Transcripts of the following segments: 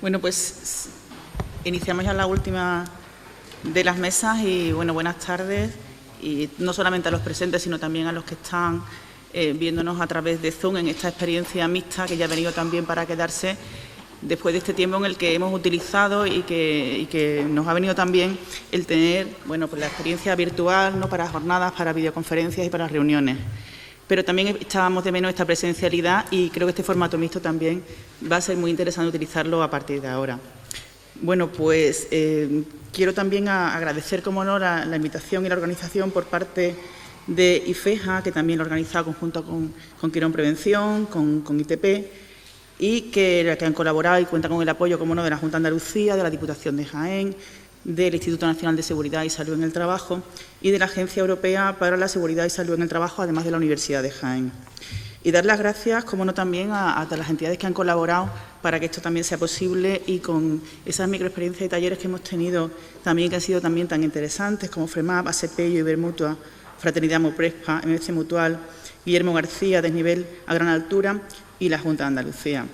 Bueno, pues iniciamos ya la última de las mesas y, bueno, buenas tardes. Y no solamente a los presentes, sino también a los que están viéndonos a través de Zoom en esta experiencia mixta que ya ha venido también para quedarse después de este tiempo en el que hemos utilizado y que nos ha venido también el tener, bueno, pues la experiencia virtual, ¿no?, para jornadas, para videoconferencias y para reuniones. Pero también echábamos de menos esta presencialidad y creo que este formato mixto también va a ser muy interesante utilizarlo a partir de ahora. Bueno, pues quiero también agradecer, como no, la invitación y la organización por parte de IFEJA, que también lo ha organizado conjunto con Quirón Prevención, con ITP, y que han colaborado y cuentan con el apoyo, como no, de la Junta de Andalucía, de la Diputación de Jaén, del Instituto Nacional de Seguridad y Salud en el Trabajo y de la Agencia Europea para la Seguridad y Salud en el Trabajo, además de la Universidad de Jaén. Y dar las gracias, como no, también a todas las entidades que han colaborado para que esto también sea posible y con esas microexperiencias y talleres que hemos tenido también, que han sido también tan interesantes, como FREMAP, ASEPEIO, Ibermutua, Fraternidad Moprespa, MC Mutual, Guillermo García, Desnivel a Gran Altura y la Junta de Andalucía.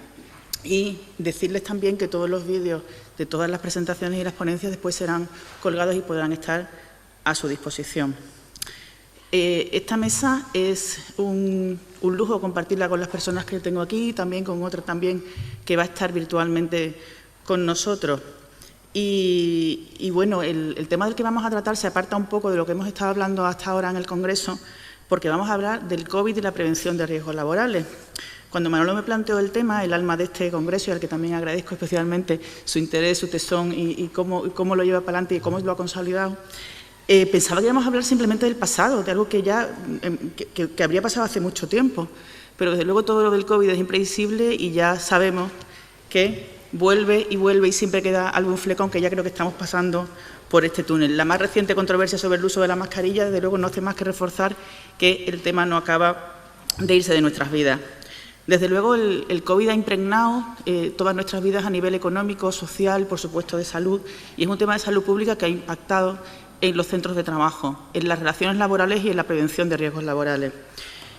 Y decirles también que todos los vídeos de todas las presentaciones y las ponencias después serán colgados y podrán estar a su disposición. Esta mesa es un lujo compartirla con las personas que tengo aquí y también con otra también que va a estar virtualmente con nosotros. Y bueno, el tema del que vamos a tratar se aparta un poco de lo que hemos estado hablando hasta ahora en el Congreso, porque vamos a hablar del COVID y la prevención de riesgos laborales. Cuando Manolo me planteó el tema, el alma de este congreso, y al que también agradezco especialmente su interés, su tesón y cómo lo lleva para adelante y cómo lo ha consolidado, pensaba que íbamos a hablar simplemente del pasado, de algo que ya que habría pasado hace mucho tiempo. Pero desde luego todo lo del COVID es imprevisible y ya sabemos que vuelve y siempre queda algún flecón, que ya creo que estamos pasando por este túnel. La más reciente controversia sobre el uso de la mascarilla, desde luego, no hace más que reforzar que el tema no acaba de irse de nuestras vidas. Desde luego, el COVID ha impregnado todas nuestras vidas a nivel económico, social, por supuesto, de salud, y es un tema de salud pública que ha impactado en los centros de trabajo, en las relaciones laborales y en la prevención de riesgos laborales.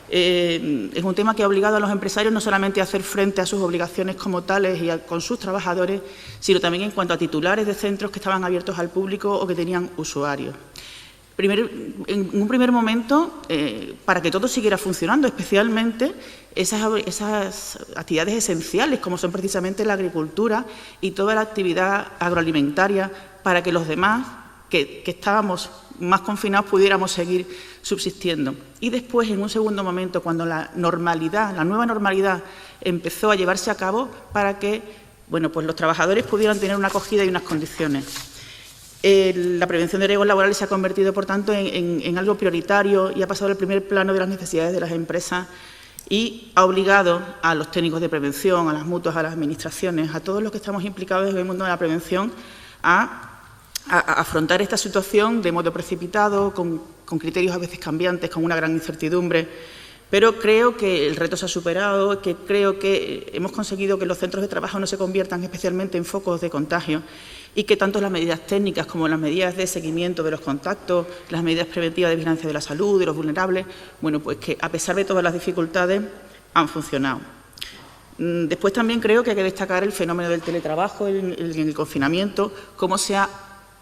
Es un tema que ha obligado a los empresarios no solamente a hacer frente a sus obligaciones como tales y con sus trabajadores, sino también en cuanto a titulares de centros que estaban abiertos al público o que tenían usuarios. En un primer momento, para que todo siguiera funcionando, especialmente esas actividades esenciales, como son precisamente la agricultura y toda la actividad agroalimentaria, para que los demás, que estábamos más confinados, pudiéramos seguir subsistiendo. Y después, en un segundo momento, cuando la nueva normalidad empezó a llevarse a cabo, para que, bueno, pues los trabajadores pudieran tener una acogida y unas condiciones. La prevención de riesgos laborales se ha convertido, por tanto, en algo prioritario y ha pasado al primer plano de las necesidades de las empresas y ha obligado a los técnicos de prevención, a las mutuas, a las administraciones, a todos los que estamos implicados en el mundo de la prevención, a afrontar esta situación de modo precipitado, con criterios a veces cambiantes, con una gran incertidumbre. Pero creo que el reto se ha superado, que creo que hemos conseguido que los centros de trabajo no se conviertan especialmente en focos de contagio y que tanto las medidas técnicas como las medidas de seguimiento de los contactos, las medidas preventivas de vigilancia de la salud, de los vulnerables, bueno, pues que a pesar de todas las dificultades han funcionado. Después también creo que hay que destacar el fenómeno del teletrabajo en el confinamiento, cómo se ha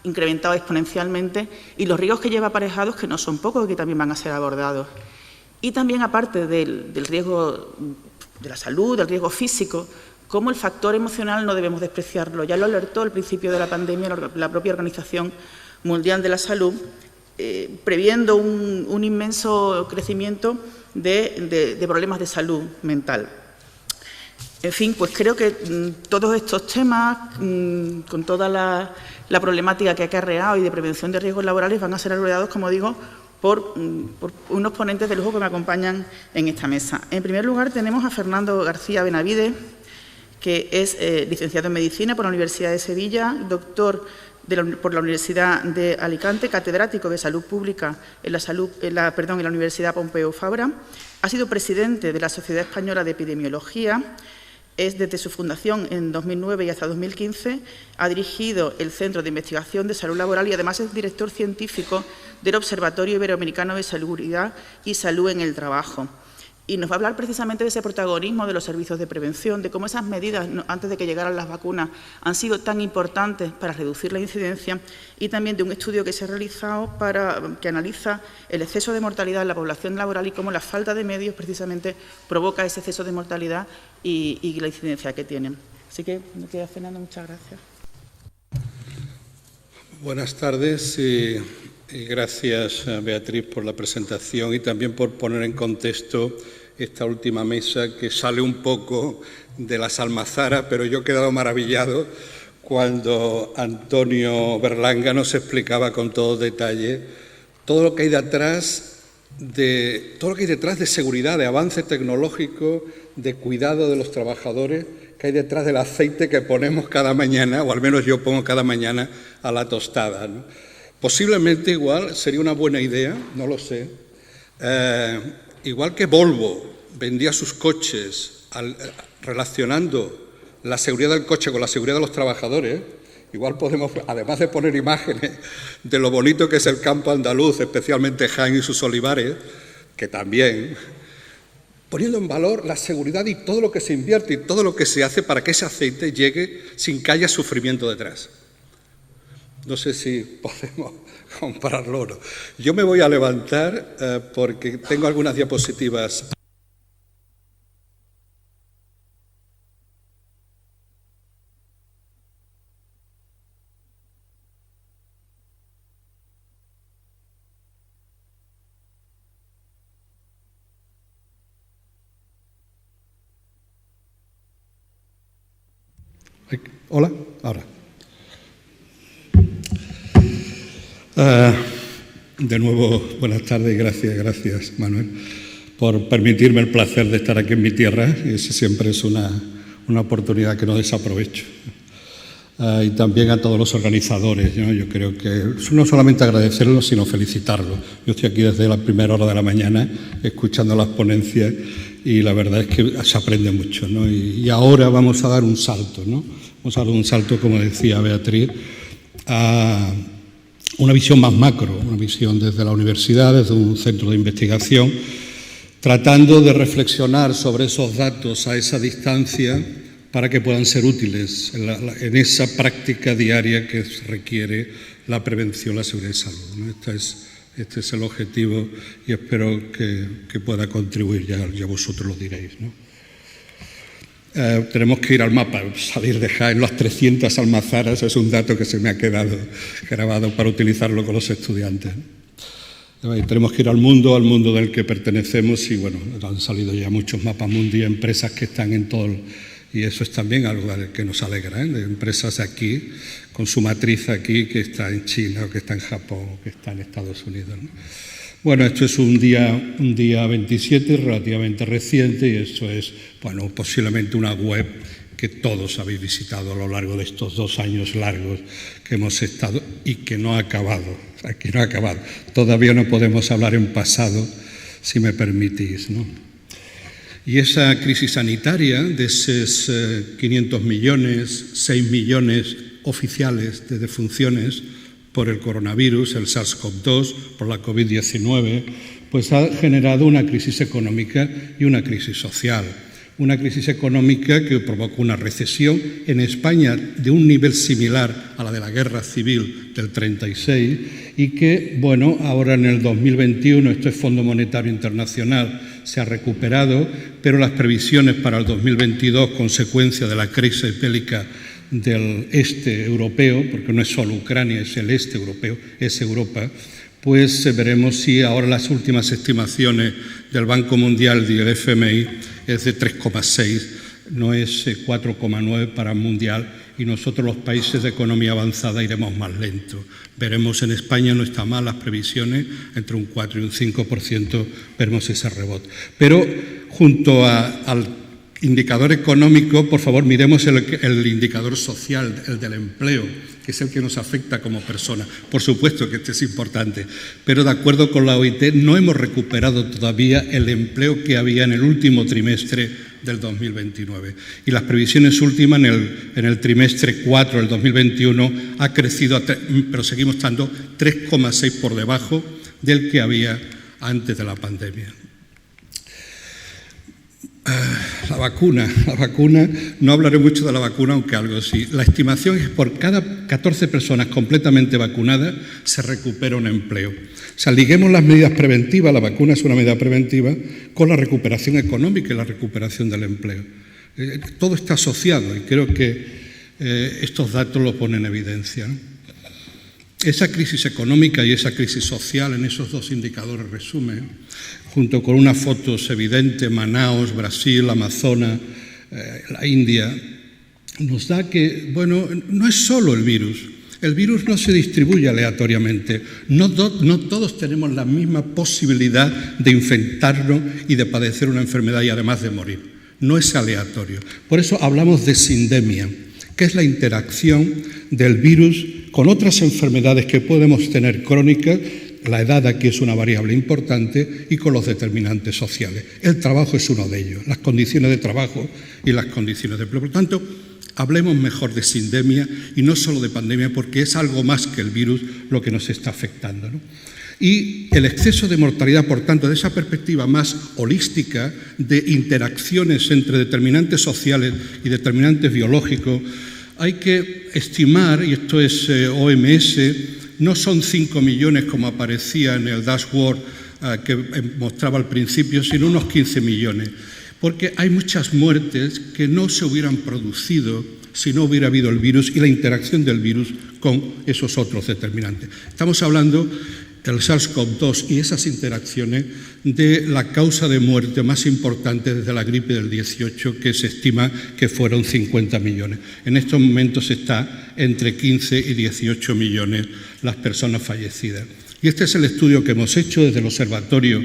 incrementado exponencialmente y los riesgos que lleva aparejados, que no son pocos y que también van a ser abordados. Y también, aparte del riesgo de la salud, del riesgo físico, cómo el factor emocional no debemos despreciarlo. Ya lo alertó al principio de la pandemia la propia Organización Mundial de la Salud, previendo un inmenso crecimiento de problemas de salud mental. En fin, pues creo que todos estos temas, con toda la problemática que ha acarreado y de prevención de riesgos laborales, van a ser abordados, como digo, por unos ponentes de lujo que me acompañan en esta mesa. En primer lugar, tenemos a Fernando García Benavides, que es licenciado en Medicina por la Universidad de Sevilla, doctor por la Universidad de Alicante, catedrático de Salud Pública en la Universidad Pompeu Fabra. Ha sido presidente de la Sociedad Española de Epidemiología. Desde su fundación en 2009 y hasta 2015 ha dirigido el Centro de Investigación de Salud Laboral y además es director científico del Observatorio Iberoamericano de Seguridad y Salud en el Trabajo. Y nos va a hablar precisamente de ese protagonismo de los servicios de prevención, de cómo esas medidas, antes de que llegaran las vacunas, han sido tan importantes para reducir la incidencia, y también de un estudio que se ha realizado que analiza el exceso de mortalidad en la población laboral y cómo la falta de medios precisamente provoca ese exceso de mortalidad y la incidencia que tienen. Así que, me queda, Fernando, muchas gracias. Buenas tardes y gracias, Beatriz, por la presentación y también por poner en contexto esta última mesa que sale un poco de las almazaras, pero yo he quedado maravillado cuando Antonio Berlanga nos explicaba con todo detalle todo lo que hay detrás de seguridad, de avance tecnológico, de cuidado de los trabajadores, que hay detrás del aceite que ponemos cada mañana, o al menos yo pongo cada mañana a la tostada, ¿no? Posiblemente igual sería una buena idea, no lo sé, igual que Volvo vendía sus coches relacionando la seguridad del coche con la seguridad de los trabajadores, igual podemos, además de poner imágenes de lo bonito que es el campo andaluz, especialmente Jaén y sus olivares, que también, poniendo en valor la seguridad y todo lo que se invierte y todo lo que se hace para que ese aceite llegue sin que haya sufrimiento detrás. No sé si podemos compararlo o no. Yo me voy a levantar porque tengo algunas diapositivas. Hola, ahora. De nuevo, buenas tardes y gracias, Manuel, por permitirme el placer de estar aquí en mi tierra, y eso siempre es una oportunidad que no desaprovecho. Y también a todos los organizadores, ¿no? Yo creo que no solamente agradecerlos, sino felicitarlos. Yo estoy aquí desde la primera hora de la mañana escuchando las ponencias y la verdad es que se aprende mucho, ¿no? Y ahora vamos a dar un salto, ¿no? Vamos a dar un salto, como decía Beatriz, a una visión más macro, una visión desde la universidad, desde un centro de investigación, tratando de reflexionar sobre esos datos a esa distancia para que puedan ser útiles en esa práctica diaria que requiere la prevención, la seguridad y salud, ¿no? Este es el objetivo y espero que pueda contribuir, ya vosotros lo diréis, ¿no? Tenemos que ir al mapa, salir de Jaén, las 300 almazaras, es un dato que se me ha quedado grabado para utilizarlo con los estudiantes. Tenemos que ir al mundo del que pertenecemos y bueno, han salido ya muchos mapas mundi, empresas que están en todo, y eso es también algo que nos alegra, ¿eh? De empresas aquí, con su matriz aquí, que está en China, o que está en Japón, o que está en Estados Unidos, ¿no? Bueno, esto es un día 27, relativamente reciente, y esto es, bueno, posiblemente una web que todos habéis visitado a lo largo de estos 2 años largos que hemos estado y que no ha acabado. Aquí no ha acabado. Todavía no podemos hablar en pasado, si me permitís, ¿no? Y esa crisis sanitaria de esos 500 millones, 6 millones oficiales de defunciones por el coronavirus, el SARS-CoV-2, por la COVID-19, pues ha generado una crisis económica y una crisis social. Una crisis económica que provocó una recesión en España de un nivel similar a la de la guerra civil del 36 y que, bueno, ahora en el 2021, esto es Fondo Monetario Internacional, se ha recuperado, pero las previsiones para el 2022, consecuencia de la crisis bélica del este europeo, porque no es solo Ucrania, es el este europeo, es Europa, pues veremos si ahora las últimas estimaciones del Banco Mundial y del FMI es de 3,6, no es 4,9 para el mundial, y nosotros los países de economía avanzada iremos más lento. Veremos en España, no está mal las previsiones, entre un 4 y un 5% veremos ese rebote. Pero junto al indicador económico, por favor, miremos el indicador social, el del empleo, que es el que nos afecta como personas. Por supuesto que este es importante, pero de acuerdo con la OIT no hemos recuperado todavía el empleo que había en el último trimestre del 2029. Y las previsiones últimas en el trimestre 4 del 2021 ha crecido, pero seguimos estando 3,6 por debajo del que había antes de la pandemia. La vacuna, no hablaré mucho de la vacuna, aunque algo sí. La estimación es que por cada 14 personas completamente vacunadas se recupera un empleo. O sea, liguemos las medidas preventivas, la vacuna es una medida preventiva, con la recuperación económica y la recuperación del empleo. Todo está asociado y creo que estos datos lo ponen en evidencia, ¿no? Esa crisis económica y esa crisis social en esos dos indicadores resumen, junto con unas fotos evidentes, Manaos, Brasil, Amazonas, la India, nos da que, bueno, no es solo el virus no se distribuye aleatoriamente, no todos tenemos la misma posibilidad de infectarnos y de padecer una enfermedad y además de morir, no es aleatorio. Por eso hablamos de sindemia, que es la interacción del virus con otras enfermedades que podemos tener crónicas. La edad aquí es una variable importante y con los determinantes sociales. El trabajo es uno de ellos, las condiciones de trabajo y las condiciones de empleo. Por lo tanto, hablemos mejor de sindemia y no solo de pandemia, porque es algo más que el virus lo que nos está afectando, ¿no? Y el exceso de mortalidad, por tanto, de esa perspectiva más holística de interacciones entre determinantes sociales y determinantes biológicos, hay que estimar, y esto es OMS, no son 5 millones como aparecía en el dashboard que mostraba al principio, sino unos 15 millones, porque hay muchas muertes que no se hubieran producido si no hubiera habido el virus y la interacción del virus con esos otros determinantes. Estamos hablando del SARS-CoV-2 y esas interacciones de la causa de muerte más importante desde la gripe del 18, que se estima que fueron 50 millones. En estos momentos está entre 15 y 18 millones las personas fallecidas. Y este es el estudio que hemos hecho desde el Observatorio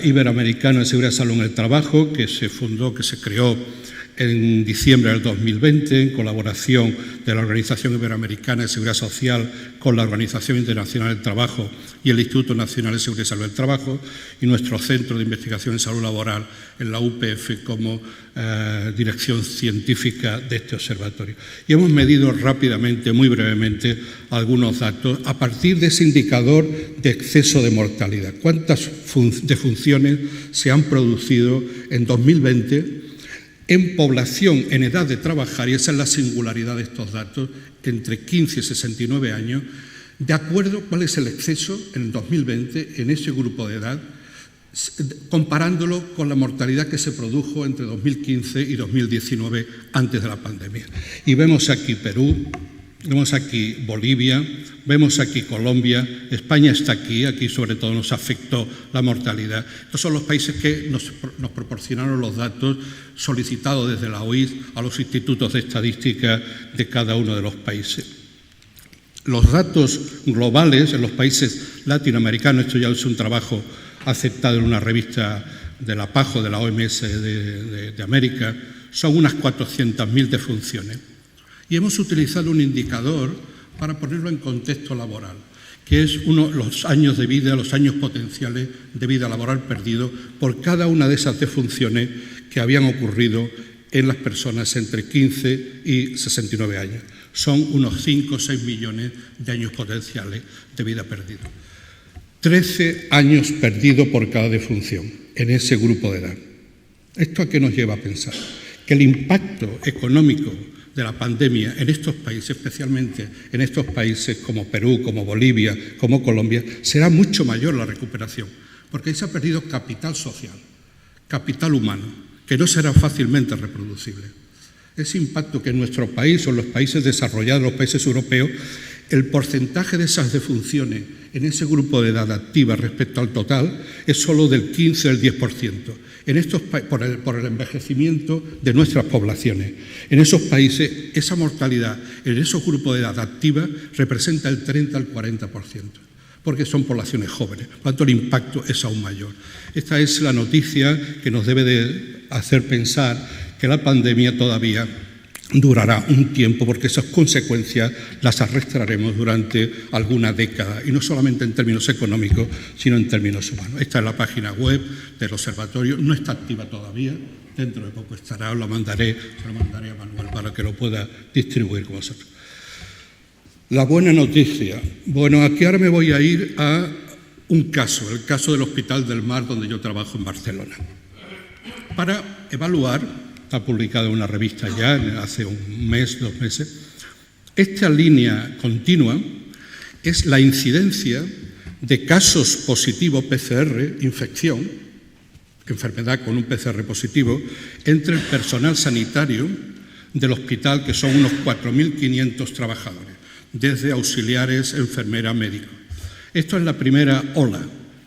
Iberoamericano de Seguridad y Salud en el Trabajo, que se fundó, que se creó en diciembre del 2020, en colaboración de la Organización Iberoamericana de Seguridad Social con la Organización Internacional del Trabajo y el Instituto Nacional de Seguridad y Salud del Trabajo, y nuestro Centro de Investigación en Salud Laboral en la UPF como dirección científica de este observatorio. Y hemos medido rápidamente, muy brevemente, algunos datos a partir de ese indicador de exceso de mortalidad. ¿Cuántas defunciones se han producido en 2020 en población en edad de trabajar? Y esa es la singularidad de estos datos, entre 15 y 69 años, de acuerdo cuál es el exceso en 2020 en ese grupo de edad, comparándolo con la mortalidad que se produjo entre 2015 y 2019 antes de la pandemia. Y vemos aquí Perú, vemos aquí Bolivia, vemos aquí Colombia, España está aquí sobre todo nos afectó la mortalidad. Estos son los países que nos proporcionaron los datos solicitados desde la OIS a los institutos de estadística de cada uno de los países. Los datos globales en los países latinoamericanos, esto ya es un trabajo aceptado en una revista de la PAJO, de la OMS de América, son unas 400.000 defunciones. Y hemos utilizado un indicador para ponerlo en contexto laboral, que es los años de vida, los años potenciales de vida laboral perdidos por cada una de esas defunciones que habían ocurrido en las personas entre 15 y 69 años. Son unos 5 o 6 millones de años potenciales de vida perdidos. 13 años perdidos por cada defunción en ese grupo de edad. ¿Esto a qué nos lleva a pensar? Que el impacto económico de la pandemia en estos países, especialmente en estos países como Perú, como Bolivia, como Colombia, será mucho mayor la recuperación, porque ahí se ha perdido capital social, capital humano, que no será fácilmente reproducible. Ese impacto que en nuestro país o en los países desarrollados, los países europeos, el porcentaje de esas defunciones en ese grupo de edad activa respecto al total es solo del 15 al 10%. En estos por el envejecimiento de nuestras poblaciones. En esos países, esa mortalidad en esos grupos de edad activa representa el 30 al 40%, porque son poblaciones jóvenes. Por lo tanto, el impacto es aún mayor. Esta es la noticia que nos debe de hacer pensar que la pandemia todavía durará un tiempo, porque esas consecuencias las arrastraremos durante alguna década, y no solamente en términos económicos, sino en términos humanos. Esta es la página web del observatorio, no está activa todavía, dentro de poco estará, se lo mandaré a Manuel para que lo pueda distribuir con vosotros. La buena noticia, bueno, aquí ahora me voy a ir a un caso, el caso del Hospital del Mar, donde yo trabajo en Barcelona. para evaluar, está publicado en una revista ya hace un mes, 2 meses, esta línea continua es la incidencia de casos positivos PCR, infección, enfermedad con un PCR positivo, entre el personal sanitario del hospital, que son unos 4.500 trabajadores, desde auxiliares, enfermeras, médicos. Esto es la primera ola,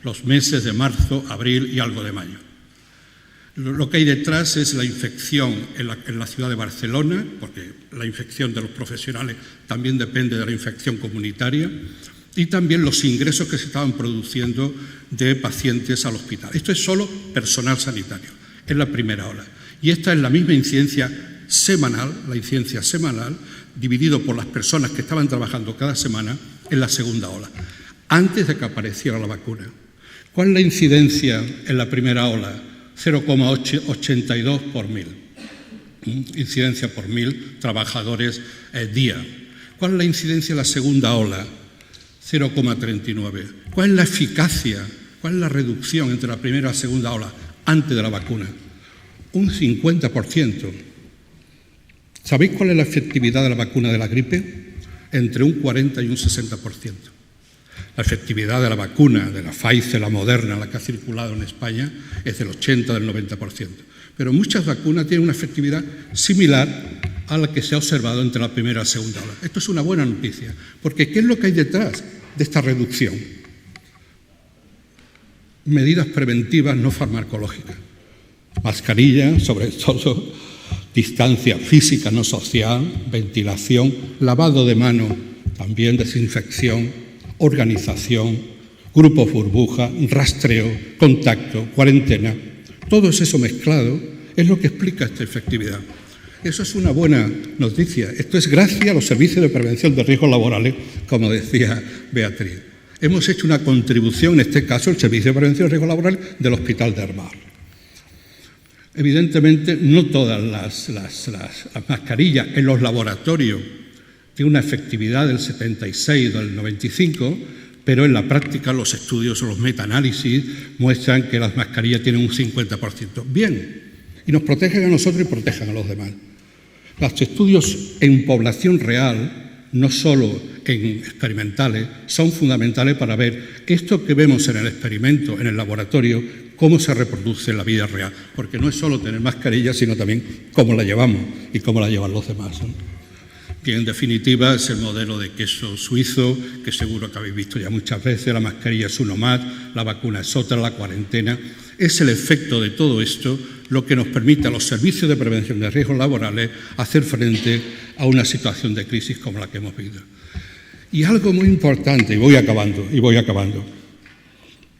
los meses de marzo, abril y algo de mayo. Lo que hay detrás es la infección en la ciudad de Barcelona, porque la infección de los profesionales también depende de la infección comunitaria, y también los ingresos que se estaban produciendo de pacientes al hospital. Esto es solo personal sanitario, es la primera ola. Y esta es la misma incidencia semanal, dividido por las personas que estaban trabajando cada semana en la segunda ola, antes de que apareciera la vacuna. ¿Cuál es la incidencia en la primera ola? 0,82 por 1.000. Incidencia por 1.000 trabajadores día. ¿Cuál es la incidencia en la segunda ola? 0,39. ¿Cuál es la eficacia? ¿Cuál es la reducción entre la primera y la segunda ola antes de la vacuna? Un 50%. ¿Sabéis cuál es la efectividad de la vacuna de la gripe? Entre un 40 y un 60%. La efectividad de la vacuna, de la Pfizer, la Moderna, la que ha circulado en España, es del 80, del 90%. Pero muchas vacunas tienen una efectividad similar a la que se ha observado entre la primera y la segunda ola. Esto es una buena noticia, porque ¿qué es lo que hay detrás de esta reducción? Medidas preventivas no farmacológicas. Mascarilla, sobre todo, distancia física no social, ventilación, lavado de manos, también desinfección, organización, grupos burbuja, rastreo, contacto, cuarentena. Todo eso mezclado es lo que explica esta efectividad. Eso es una buena noticia. Esto es gracias a los servicios de prevención de riesgos laborales, como decía Beatriz. Hemos hecho una contribución, en este caso, el Servicio de Prevención de Riesgos Laborales del Hospital de Armar. Evidentemente, no todas las mascarillas en los laboratorios tienen una efectividad del 76 o del 95, pero en la práctica los estudios o los metaanálisis muestran que las mascarillas tienen un 50%. Bien, y nos protegen a nosotros y protegen a los demás. Los estudios en población real, no solo en experimentales, son fundamentales para ver esto que vemos en el experimento, en el laboratorio, cómo se reproduce en la vida real. Porque no es solo tener mascarilla, sino también cómo la llevamos y cómo la llevan los demás, ¿no? Que en definitiva es el modelo de queso suizo, que seguro que habéis visto ya muchas veces. La mascarilla es uno más, la vacuna es otra, la cuarentena. Es el efecto de todo esto lo que nos permite a los servicios de prevención de riesgos laborales hacer frente a una situación de crisis como la que hemos vivido. Y algo muy importante, y voy acabando.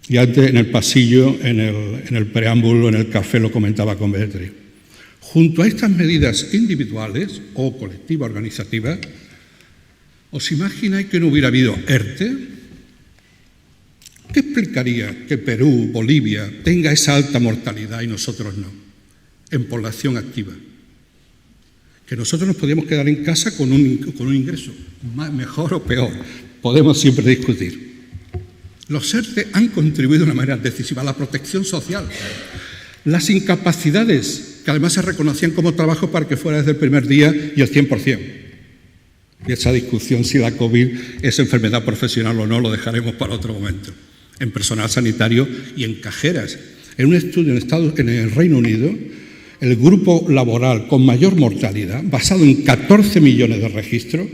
Y antes en el pasillo, en el preámbulo, en el café, lo comentaba con Beatriz. Junto a estas medidas individuales o colectivas organizativas, ¿os imagináis que no hubiera habido ERTE? ¿Qué explicaría que Perú, Bolivia, tenga esa alta mortalidad y nosotros no, en población activa? Que nosotros nos podíamos quedar en casa con un ingreso, mejor o peor, podemos siempre discutir. Los ERTE han contribuido de una manera decisiva a la protección social. Las incapacidades, que además se reconocían como trabajo para que fuera desde el primer día y el 100%. Y esa discusión si la COVID es enfermedad profesional o no, lo dejaremos para otro momento. En personal sanitario y en cajeras. En un estudio en el Reino Unido, el grupo laboral con mayor mortalidad, basado en 14 millones de registros,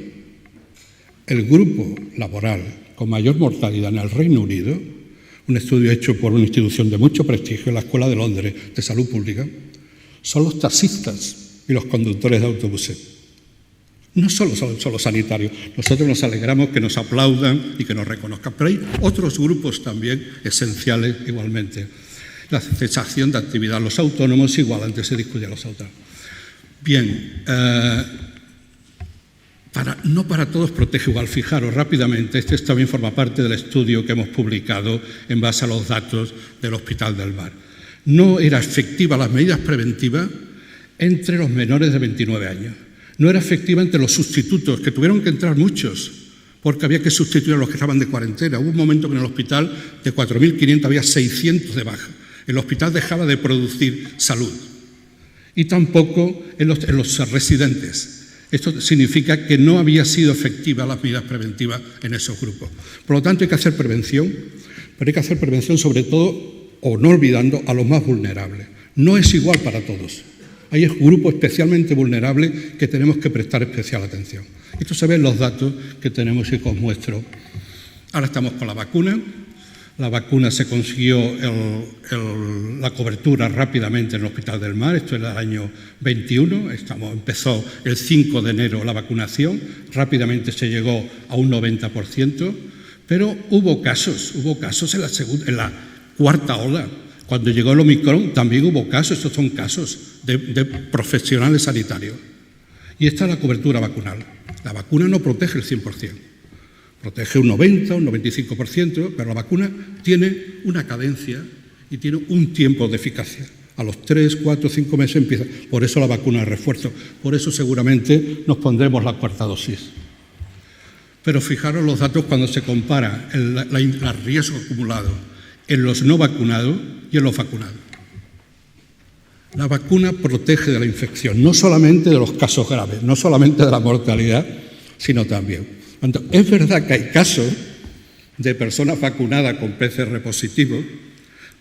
el grupo laboral con mayor mortalidad en el Reino Unido, un estudio hecho por una institución de mucho prestigio, la Escuela de Londres de Salud Pública, son los taxistas y los conductores de autobuses. No solo son los sanitarios. Nosotros nos alegramos que nos aplaudan y que nos reconozcan, pero hay otros grupos también esenciales igualmente. La cesación de actividad, los autónomos igual, antes se discutía los autónomos. Bien, no para todos protege igual. Fijaros rápidamente, este también forma parte del estudio que hemos publicado en base a los datos del Hospital del Mar. No era efectiva las medidas preventivas entre los menores de 29 años. No era efectiva entre los sustitutos, que tuvieron que entrar muchos, porque había que sustituir a los que estaban de cuarentena. Hubo un momento que en el hospital de 4.500 había 600 de baja. El hospital dejaba de producir salud. Y tampoco en los residentes. Esto significa que no había sido efectiva las medidas preventivas en esos grupos. Por lo tanto, hay que hacer prevención, pero hay que hacer prevención sobre todo, o no olvidando, a los más vulnerables. No es igual para todos. Hay grupos especialmente vulnerables que tenemos que prestar especial atención. Esto se ve en los datos que tenemos y que os muestro. Ahora estamos con la vacuna. La vacuna se consiguió la cobertura rápidamente en el Hospital del Mar, esto era el año 21, empezó el 5 de enero la vacunación, rápidamente se llegó a un 90%, pero hubo casos en la cuarta ola. Cuando llegó el Omicron también hubo casos, estos son casos de profesionales sanitarios. Y esta es la cobertura vacunal. La vacuna no protege el 100%. Protege un 90, un 95%, pero la vacuna tiene una cadencia y tiene un tiempo de eficacia. A los 3, 4, 5 meses empieza. Por eso la vacuna de refuerzo. Por eso seguramente nos pondremos la cuarta dosis. Pero fijaros los datos cuando se compara el riesgo acumulado en los no vacunados y en los vacunados. La vacuna protege de la infección, no solamente de los casos graves, no solamente de la mortalidad, sino también. Es verdad que hay casos de personas vacunadas con PCR positivo,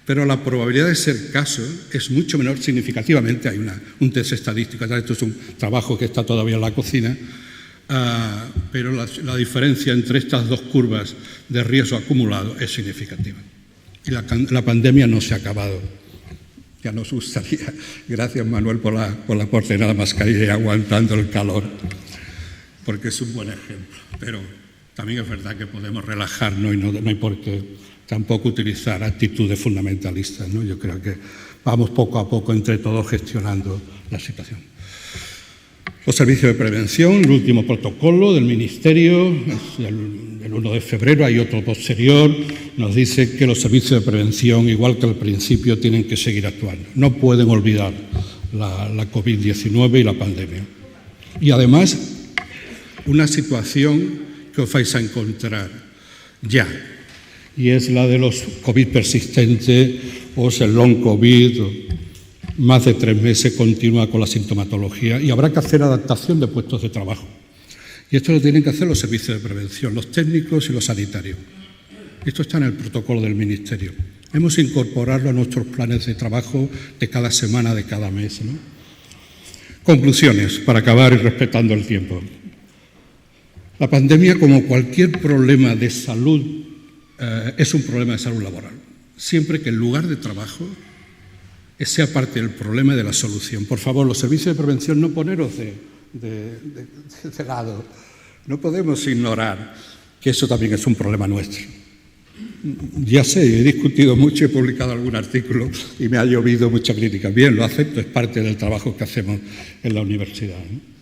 pero la probabilidad de ser caso es mucho menor significativamente. Hay un test estadístico, esto es un trabajo que está todavía en la cocina, pero la diferencia entre estas dos curvas de riesgo acumulado es significativa. Y la pandemia no se ha acabado. Ya nos gustaría. Gracias, Manuel, por la porcelana mascarilla y aguantando el calor, porque es un buen ejemplo. Pero también es verdad que podemos relajarnos y no hay por qué tampoco utilizar actitudes fundamentalistas, ¿no? Yo creo que vamos poco a poco entre todos gestionando la situación. Los servicios de prevención, el último protocolo del Ministerio, el 1 de febrero, hay otro posterior, nos dice que los servicios de prevención, igual que al principio, tienen que seguir actuando. No pueden olvidar la COVID-19 y la pandemia. Y además, una situación que os vais a encontrar ya, y es la de los COVID persistentes, o el long COVID, más de 3 meses continúa con la sintomatología, y habrá que hacer adaptación de puestos de trabajo. Y esto lo tienen que hacer los servicios de prevención, los técnicos y los sanitarios. Esto está en el protocolo del Ministerio. Hemos incorporado a nuestros planes de trabajo de cada semana, de cada mes, ¿no? Conclusiones, para acabar y respetando el tiempo. La pandemia, como cualquier problema de salud, es un problema de salud laboral. Siempre que el lugar de trabajo sea parte del problema y de la solución. Por favor, los servicios de prevención, no poneros de lado. No podemos ignorar que eso también es un problema nuestro. Ya sé, he discutido mucho, he publicado algún artículo y me ha llovido mucha crítica. Bien, lo acepto, es parte del trabajo que hacemos en la universidad, ¿no?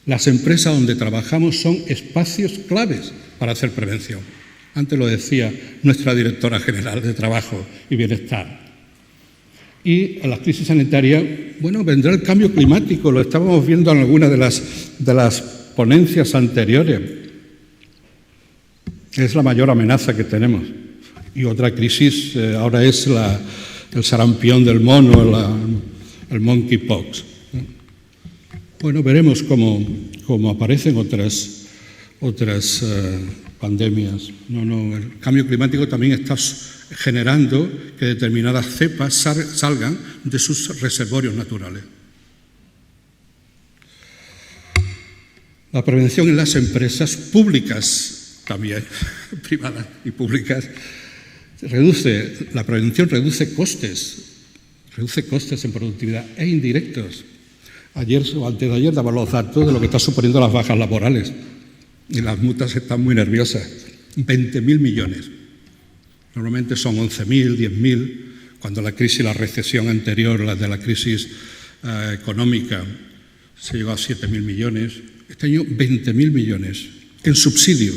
Las empresas donde trabajamos son espacios claves para hacer prevención. Antes lo decía nuestra directora general de Trabajo y Bienestar. Y a la crisis sanitaria, bueno, vendrá el cambio climático, lo estábamos viendo en algunas de las ponencias anteriores. Es la mayor amenaza que tenemos. Y otra crisis ahora es el sarampión del mono, el monkeypox. Bueno, veremos cómo aparecen otras pandemias. El cambio climático también está generando que determinadas cepas salgan de sus reservorios naturales. La prevención en las empresas públicas, también privadas y públicas, la prevención reduce costes en productividad e indirectos. Ayer o antes de ayer daban los datos de lo que está suponiendo las bajas laborales y las mutas están muy nerviosas. 20.000 millones. Normalmente son 11.000, 10.000. Cuando la crisis y la recesión anterior, la de la crisis económica, se llegó a 7.000 millones. Este año 20.000 millones en subsidio.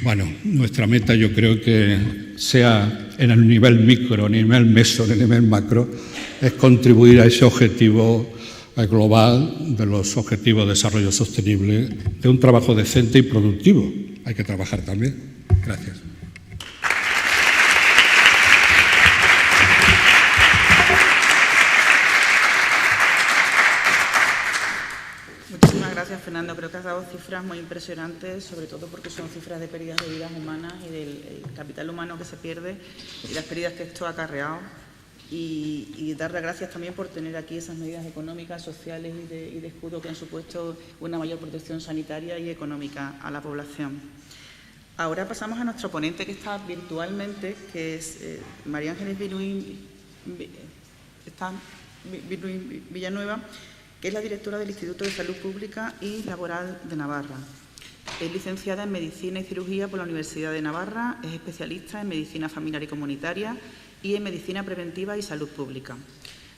Bueno, nuestra meta yo creo que sea en el nivel micro, en el nivel meso, en el nivel macro, es contribuir a ese objetivo global de los Objetivos de Desarrollo Sostenible, de un trabajo decente y productivo. Hay que trabajar también. Gracias. Fernando. Creo que has dado cifras muy impresionantes, sobre todo porque son cifras de pérdidas de vidas humanas y del capital humano que se pierde y las pérdidas que esto ha acarreado. Y dar las gracias también por tener aquí esas medidas económicas, sociales y de escudo que han supuesto una mayor protección sanitaria y económica a la población. Ahora pasamos a nuestro ponente que está virtualmente, que es María Ángeles Villanueva, que es la directora del Instituto de Salud Pública y Laboral de Navarra. Es licenciada en Medicina y Cirugía por la Universidad de Navarra, es especialista en Medicina Familiar y Comunitaria y en Medicina Preventiva y Salud Pública.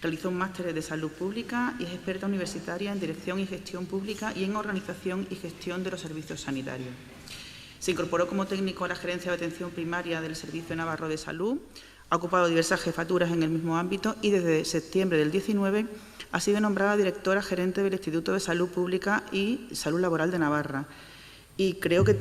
Realizó un máster de Salud Pública y es experta universitaria en Dirección y Gestión Pública y en Organización y Gestión de los Servicios Sanitarios. Se incorporó como técnico a la Gerencia de Atención Primaria del Servicio Navarro de Salud, ha ocupado diversas jefaturas en el mismo ámbito y desde septiembre del 19 ha sido nombrada directora gerente del Instituto de Salud Pública y Salud Laboral de Navarra. Y creo que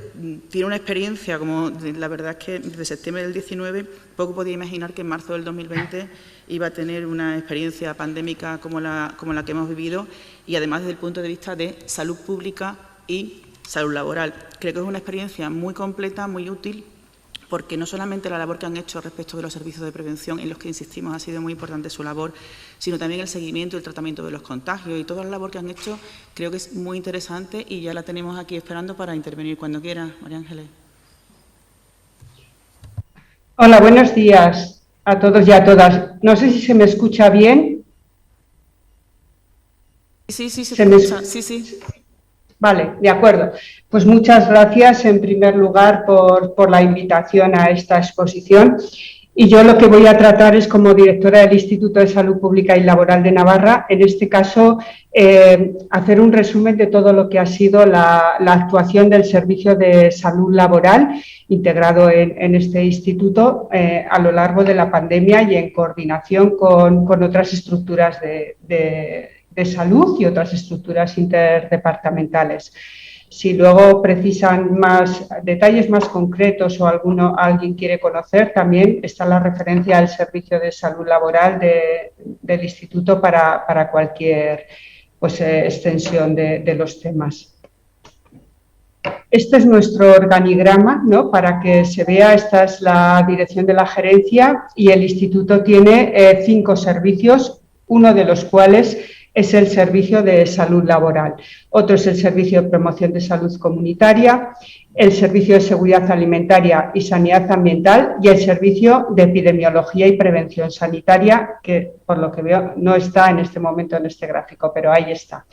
tiene una experiencia, como la verdad es que desde septiembre del 19 poco podía imaginar que en marzo del 2020 iba a tener una experiencia pandémica como la que hemos vivido y además desde el punto de vista de salud pública y salud laboral. Creo que es una experiencia muy completa, muy útil, porque no solamente la labor que han hecho respecto de los servicios de prevención, en los que insistimos ha sido muy importante su labor, sino también el seguimiento y el tratamiento de los contagios y toda la labor que han hecho creo que es muy interesante y ya la tenemos aquí esperando para intervenir cuando quiera. María Ángeles. Hola, buenos días a todos y a todas. No sé si se me escucha bien. Sí, se escucha. Sí. Vale, de acuerdo. Pues muchas gracias en primer lugar por la invitación a esta exposición. Y yo lo que voy a tratar es, como directora del Instituto de Salud Pública y Laboral de Navarra, en este caso, hacer un resumen de todo lo que ha sido la actuación del Servicio de Salud Laboral integrado en este instituto a lo largo de la pandemia y en coordinación con otras estructuras de salud y otras estructuras interdepartamentales. Si luego precisan más detalles más concretos o alguien quiere conocer, también está la referencia al Servicio de Salud Laboral del Instituto para cualquier extensión de los temas. Este es nuestro organigrama, ¿no? Para que se vea, esta es la dirección de la gerencia y el instituto tiene 5 servicios, uno de los cuales es el Servicio de Salud Laboral, otro es el Servicio de Promoción de Salud Comunitaria, el Servicio de Seguridad Alimentaria y Sanidad Ambiental y el Servicio de Epidemiología y Prevención Sanitaria, que por lo que veo no está en este momento en este gráfico, pero ahí está.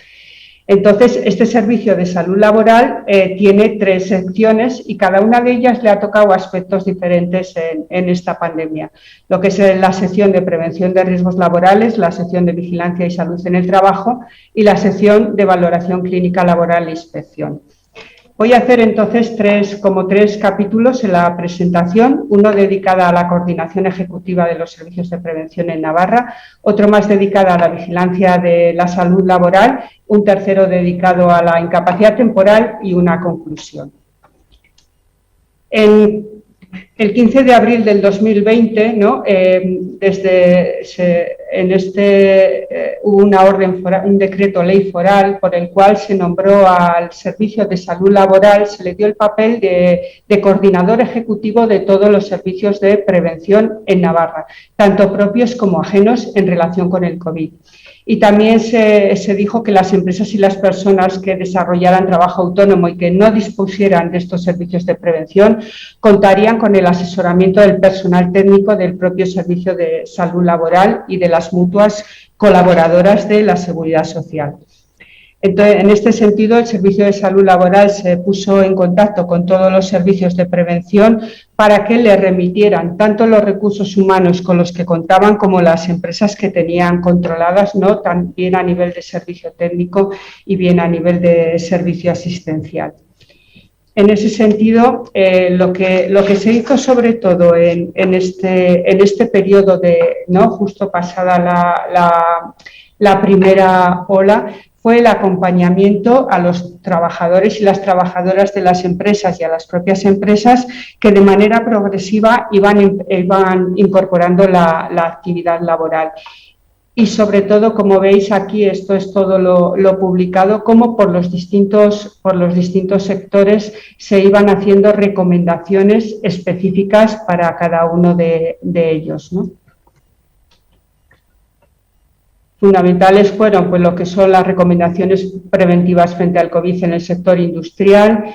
Entonces, este servicio de salud laboral tiene 3 secciones y cada una de ellas le ha tocado aspectos diferentes en esta pandemia. Lo que es la sección de prevención de riesgos laborales, la sección de vigilancia y salud en el trabajo y la sección de valoración clínica laboral e inspección. Voy a hacer entonces 3 capítulos en la presentación, uno dedicado a la coordinación ejecutiva de los servicios de prevención en Navarra, otro más dedicado a la vigilancia de la salud laboral, un tercero dedicado a la incapacidad temporal y una conclusión. El 15 de abril del 2020, ¿no? Hubo una orden, un decreto ley foral por el cual se nombró al Servicio de Salud Laboral, se le dio el papel de coordinador ejecutivo de todos los servicios de prevención en Navarra, tanto propios como ajenos en relación con el COVID. Y también se dijo que las empresas y las personas que desarrollaran trabajo autónomo y que no dispusieran de estos servicios de prevención contarían con el asesoramiento del personal técnico del propio Servicio de Salud Laboral y de las mutuas colaboradoras de la Seguridad Social. Entonces, en este sentido, el Servicio de Salud Laboral se puso en contacto con todos los servicios de prevención para que le remitieran tanto los recursos humanos con los que contaban como las empresas que tenían controladas, ¿no? También a nivel de servicio técnico y bien a nivel de servicio asistencial. En ese sentido, lo que se hizo sobre todo en este periodo justo pasada la primera ola, fue el acompañamiento a los trabajadores y las trabajadoras de las empresas y a las propias empresas que de manera progresiva iban incorporando la actividad laboral. y sobre todo, como veis aquí, esto es todo lo publicado, cómo por los distintos sectores se iban haciendo recomendaciones específicas para cada uno de ellos, ¿no? Fundamentales fueron pues, lo que son las recomendaciones preventivas frente al COVID en el sector industrial,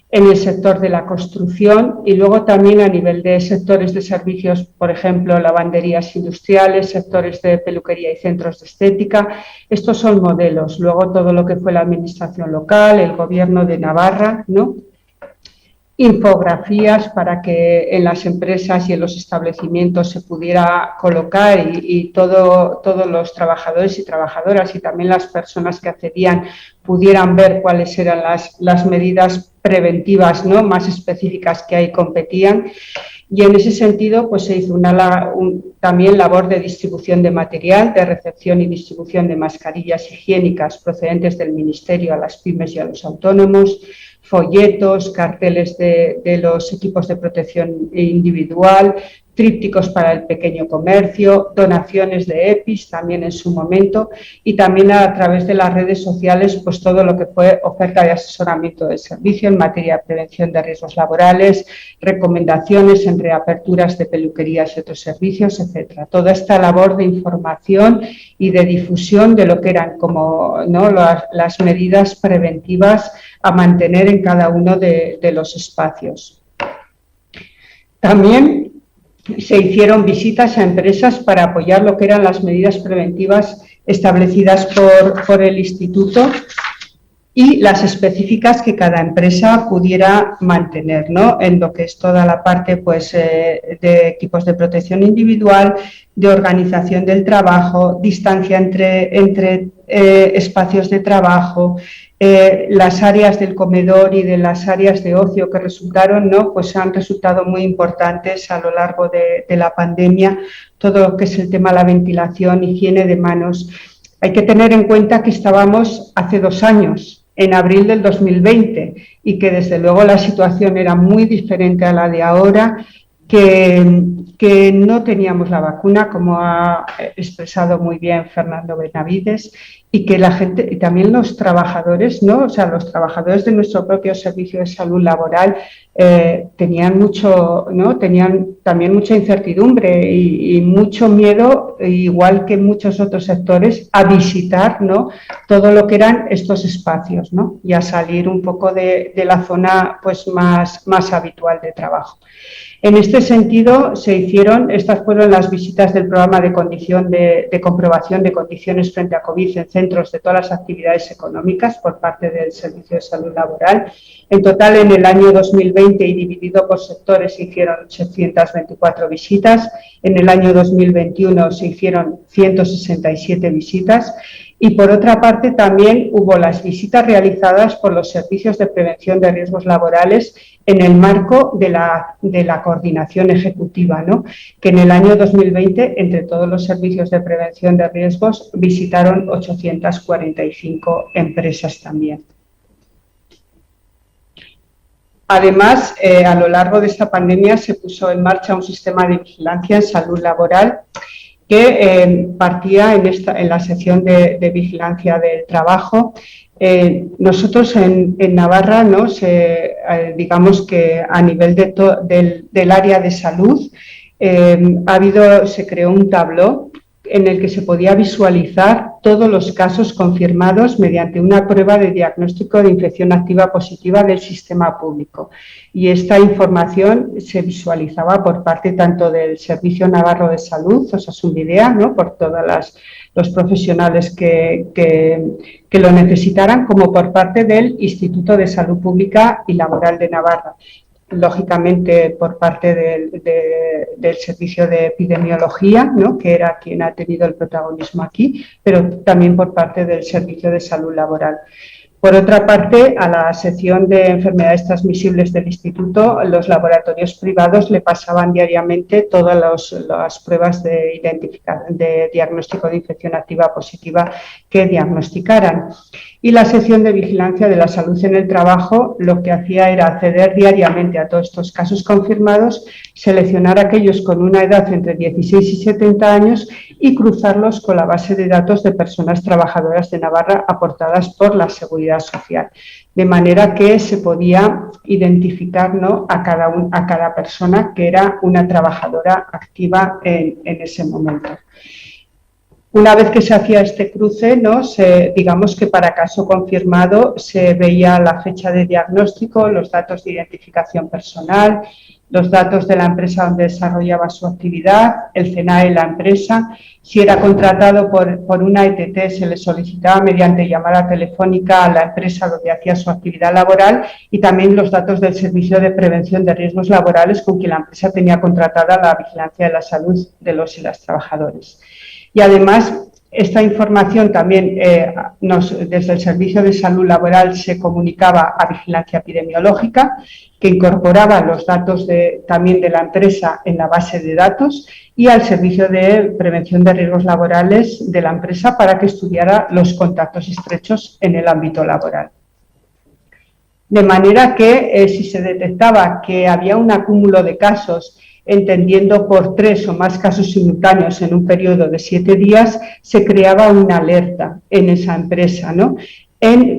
en el sector de la construcción y luego también a nivel de sectores de servicios, por ejemplo, lavanderías industriales, sectores de peluquería y centros de estética. Estos son modelos. Luego todo lo que fue la administración local, el gobierno de Navarra, ¿no? Infografías para que en las empresas y en los establecimientos se pudiera colocar y todos los trabajadores y trabajadoras y también las personas que accedían pudieran ver cuáles eran las medidas preventivas, ¿no?, más específicas que ahí competían. Y en ese sentido pues se hizo también labor de distribución de material, de recepción y distribución de mascarillas higiénicas procedentes del Ministerio a las pymes y a los autónomos, folletos, carteles de los equipos de protección individual, trípticos para el pequeño comercio, donaciones de EPIs también en su momento y también a través de las redes sociales pues todo lo que fue oferta de asesoramiento del servicio en materia de prevención de riesgos laborales, recomendaciones en reaperturas de peluquerías y otros servicios, etcétera. Toda esta labor de información y de difusión de lo que eran como, ¿no?, las medidas preventivas a mantener en cada uno de los espacios. También se hicieron visitas a empresas para apoyar lo que eran las medidas preventivas establecidas por el Instituto y las específicas que cada empresa pudiera mantener, ¿no?, en lo que es toda la parte pues, de equipos de protección individual, de organización del trabajo, distancia entre espacios de trabajo, las áreas del comedor y de las áreas de ocio que resultaron, ¿no?, pues han resultado muy importantes a lo largo de la pandemia, todo lo que es el tema de la ventilación, higiene de manos. Hay que tener en cuenta que estábamos hace 2 años, en abril del 2020, y que desde luego la situación era muy diferente a la de ahora, que no teníamos la vacuna, como ha expresado muy bien Fernando Benavides, y que la gente, y también los trabajadores, ¿no?, o sea, los trabajadores de nuestro propio servicio de salud laboral tenían también mucha incertidumbre y mucho miedo, igual que muchos otros sectores, a visitar, ¿no?, todo lo que eran estos espacios, ¿no?, y a salir un poco de la zona pues más habitual de trabajo. En este sentido, estas fueron las visitas del programa de comprobación de condiciones frente a COVID en centros de todas las actividades económicas por parte del Servicio de Salud Laboral. En total, en el año 2020 y dividido por sectores se hicieron 824 visitas. En el año 2021 se hicieron 167 visitas. Y por otra parte también hubo las visitas realizadas por los servicios de prevención de riesgos laborales en el marco de la coordinación ejecutiva, ¿no?, que en el año 2020 entre todos los servicios de prevención de riesgos visitaron 845 empresas también. Además, a lo largo de esta pandemia se puso en marcha un sistema de vigilancia en salud laboral que partía en la sección de vigilancia del trabajo. Nosotros en Navarra, ¿no?, digamos que a nivel del área de salud se creó un tabló en el que se podía visualizar todos los casos confirmados mediante una prueba de diagnóstico de infección activa positiva del sistema público. Y esta información se visualizaba por parte tanto del Servicio Navarro de Salud, Osasunbidea, ¿no?, por todos los profesionales que lo necesitaran, como por parte del Instituto de Salud Pública y Laboral de Navarra. Lógicamente por parte del Servicio de Epidemiología, ¿no?, que era quien ha tenido el protagonismo aquí, pero también por parte del Servicio de Salud Laboral. Por otra parte, a la sección de enfermedades transmisibles del Instituto, los laboratorios privados le pasaban diariamente todas las pruebas de diagnóstico de infección activa positiva que diagnosticaran. Y la sección de vigilancia de la salud en el trabajo lo que hacía era acceder diariamente a todos estos casos confirmados, seleccionar aquellos con una edad entre 16 y 70 años y cruzarlos con la base de datos de personas trabajadoras de Navarra aportadas por la Seguridad Social, de manera que se podía identificar, ¿no?, a cada persona que era una trabajadora activa en ese momento. Una vez que se hacía este cruce, ¿no?, digamos que para caso confirmado se veía la fecha de diagnóstico, los datos de identificación personal, los datos de la empresa donde desarrollaba su actividad, el CNAE de la empresa. Si era contratado por una ETT, se le solicitaba mediante llamada telefónica a la empresa donde hacía su actividad laboral y también los datos del Servicio de Prevención de Riesgos Laborales con quien la empresa tenía contratada la vigilancia de la salud de los y las trabajadores. Y además, esta información también desde el Servicio de Salud Laboral se comunicaba a Vigilancia Epidemiológica, que incorporaba los datos también de la empresa en la base de datos, y al Servicio de Prevención de Riesgos Laborales de la empresa para que estudiara los contactos estrechos en el ámbito laboral. De manera que si se detectaba que había un acúmulo de casos, entendiendo por 3 o más casos simultáneos en un periodo de 7 días, se creaba una alerta en esa empresa, ¿no?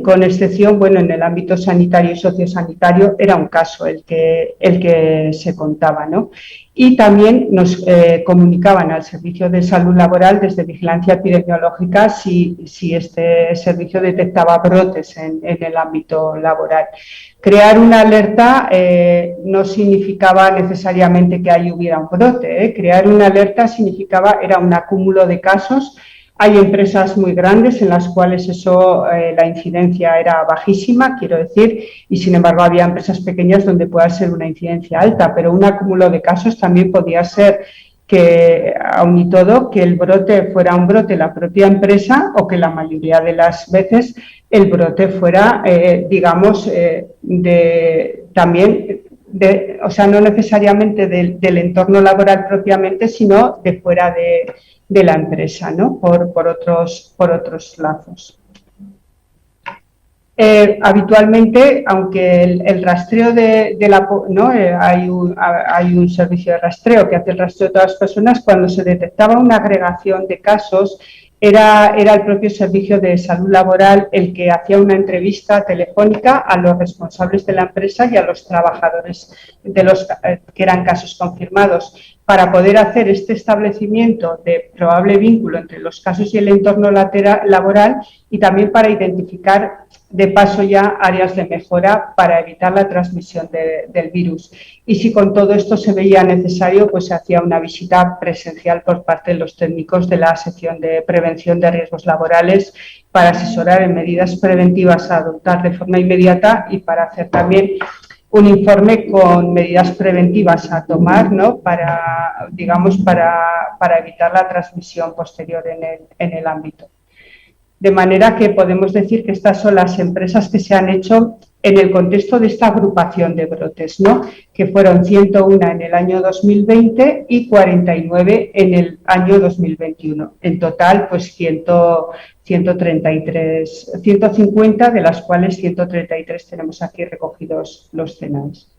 Con excepción, bueno, en el ámbito sanitario y sociosanitario era un caso el que se contaba, ¿no? Y también nos comunicaban al Servicio de Salud Laboral desde Vigilancia Epidemiológica si este servicio detectaba brotes en el ámbito laboral. Crear una alerta no significaba necesariamente que ahí hubiera un brote, Crear una alerta era un acúmulo de casos. Hay empresas muy grandes en las cuales la incidencia era bajísima, quiero decir, y sin embargo había empresas pequeñas donde pueda ser una incidencia alta, pero un acúmulo de casos también podía ser que, aun y todo, que el brote fuera un brote de la propia empresa o que la mayoría de las veces el brote fuera, o sea, no necesariamente del entorno laboral propiamente, sino de fuera de la empresa, ¿no?, por otros lazos. Habitualmente, aunque el rastreo hay un servicio de rastreo que hace el rastreo de todas las personas, cuando se detectaba una agregación de casos, era el propio Servicio de Salud Laboral el que hacía una entrevista telefónica a los responsables de la empresa y a los trabajadores que eran casos confirmados, para poder hacer este establecimiento de probable vínculo entre los casos y el entorno laboral, y también para identificar de paso ya áreas de mejora para evitar la transmisión del virus. Y si con todo esto se veía necesario, pues se hacía una visita presencial por parte de los técnicos de la sección de prevención de riesgos laborales para asesorar en medidas preventivas a adoptar de forma inmediata y para hacer también un informe con medidas preventivas a tomar, ¿no?, para evitar la transmisión posterior en el ámbito. De manera que podemos decir que estas son las empresas que se han hecho en el contexto de esta agrupación de brotes, ¿no?, que fueron 101 en el año 2020 y 49 en el año 2021. En total, pues 150, de las cuales 133 tenemos aquí recogidos los CNAEs.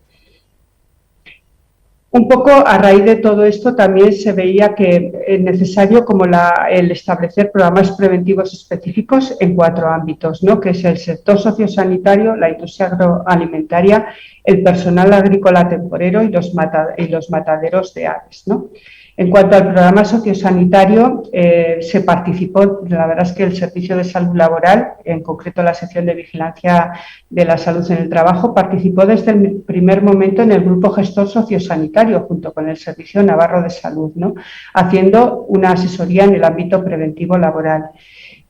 Un poco a raíz de todo esto también se veía que es necesario el establecer programas preventivos específicos en 4 ámbitos, ¿no?, que es el sector sociosanitario, la industria agroalimentaria, el personal agrícola temporero y los mataderos de aves, ¿no? En cuanto al programa sociosanitario, se participó, la verdad es que el Servicio de Salud Laboral, en concreto la sección de vigilancia de la salud en el trabajo, participó desde el primer momento en el grupo gestor sociosanitario junto con el Servicio Navarro de Salud, ¿no?, haciendo una asesoría en el ámbito preventivo laboral.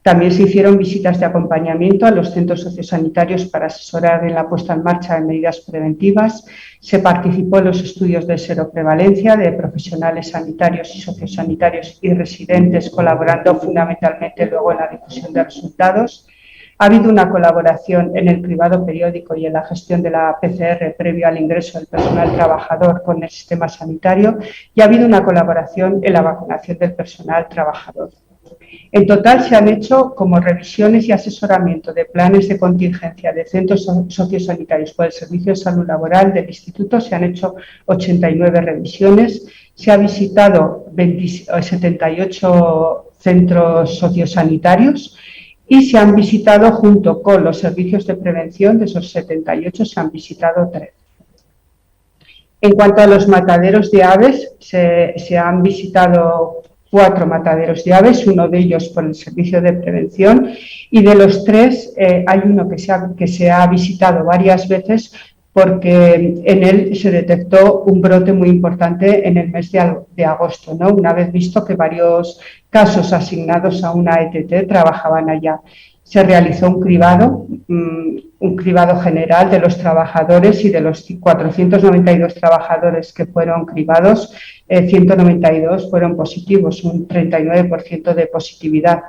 También se hicieron visitas de acompañamiento a los centros sociosanitarios para asesorar en la puesta en marcha de medidas preventivas. Se participó en los estudios de seroprevalencia de profesionales sanitarios y sociosanitarios y residentes, colaborando fundamentalmente luego en la difusión de resultados. Ha habido una colaboración en el cribado periódico y en la gestión de la PCR previo al ingreso del personal trabajador con el sistema sanitario, y ha habido una colaboración en la vacunación del personal trabajador. En total se han hecho como revisiones y asesoramiento de planes de contingencia de centros sociosanitarios por el Servicio de Salud Laboral del Instituto, se han hecho 89 revisiones, se ha visitado 78 centros sociosanitarios y se han visitado, junto con los servicios de prevención, de esos 78 se han visitado 3. En cuanto a los mataderos de aves, se han visitado 4 mataderos de aves, uno de ellos por el servicio de prevención, y de los 3 hay uno que se ha visitado varias veces porque en él se detectó un brote muy importante en el mes de agosto, ¿no? Una vez visto que varios casos asignados a una ETT trabajaban allá. Se realizó un cribado general de los trabajadores, y de los 492 trabajadores que fueron cribados, 192 fueron positivos, un 39% de positividad,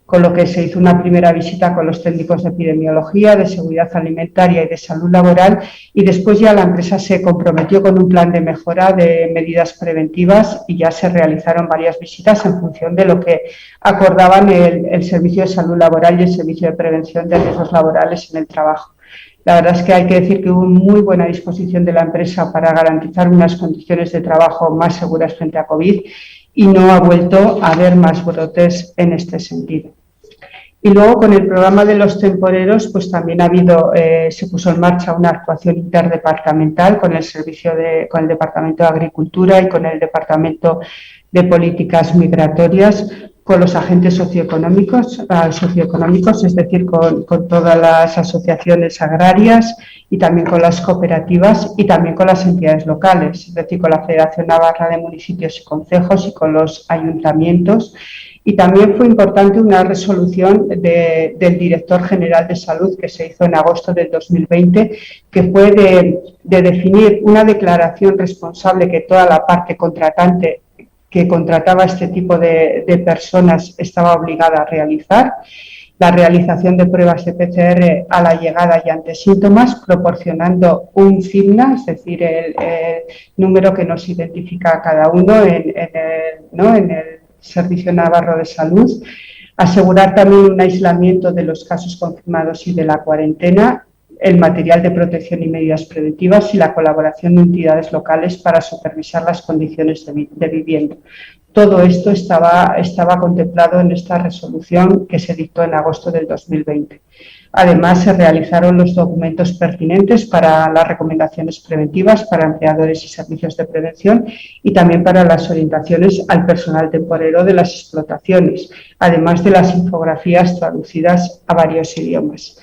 con lo que se hizo una primera visita con los técnicos de epidemiología, de seguridad alimentaria y de salud laboral, y después ya la empresa se comprometió con un plan de mejora de medidas preventivas y ya se realizaron varias visitas en función de lo que acordaban el Servicio de Salud Laboral y el Servicio de Prevención de Riesgos Laborales en el Trabajo. La verdad es que hay que decir que hubo muy buena disposición de la empresa para garantizar unas condiciones de trabajo más seguras frente a COVID, y no ha vuelto a haber más brotes en este sentido. Y luego, con el programa de los temporeros, pues también se puso en marcha una actuación interdepartamental con el Departamento de Agricultura y con el Departamento de Políticas Migratorias, con los agentes socioeconómicos, es decir, con todas las asociaciones agrarias, y también con las cooperativas y también con las entidades locales, es decir, con la Federación Navarra de Municipios y Concejos y con los ayuntamientos. Y también fue importante una resolución del Director General de Salud que se hizo en agosto del 2020, que fue de definir una declaración responsable que toda la parte contratante que contrataba este tipo de personas estaba obligada a realizar, la realización de pruebas de PCR a la llegada y ante síntomas, proporcionando un CIGNA, es decir, el número que nos identifica a cada uno en el Servicio Navarro de Salud, asegurar también un aislamiento de los casos confirmados y de la cuarentena, el material de protección y medidas preventivas y la colaboración de entidades locales para supervisar las condiciones de vivienda. Todo esto estaba contemplado en esta resolución que se dictó en agosto del 2020. Además, se realizaron los documentos pertinentes para las recomendaciones preventivas para empleadores y servicios de prevención, y también para las orientaciones al personal temporero de las explotaciones, además de las infografías traducidas a varios idiomas.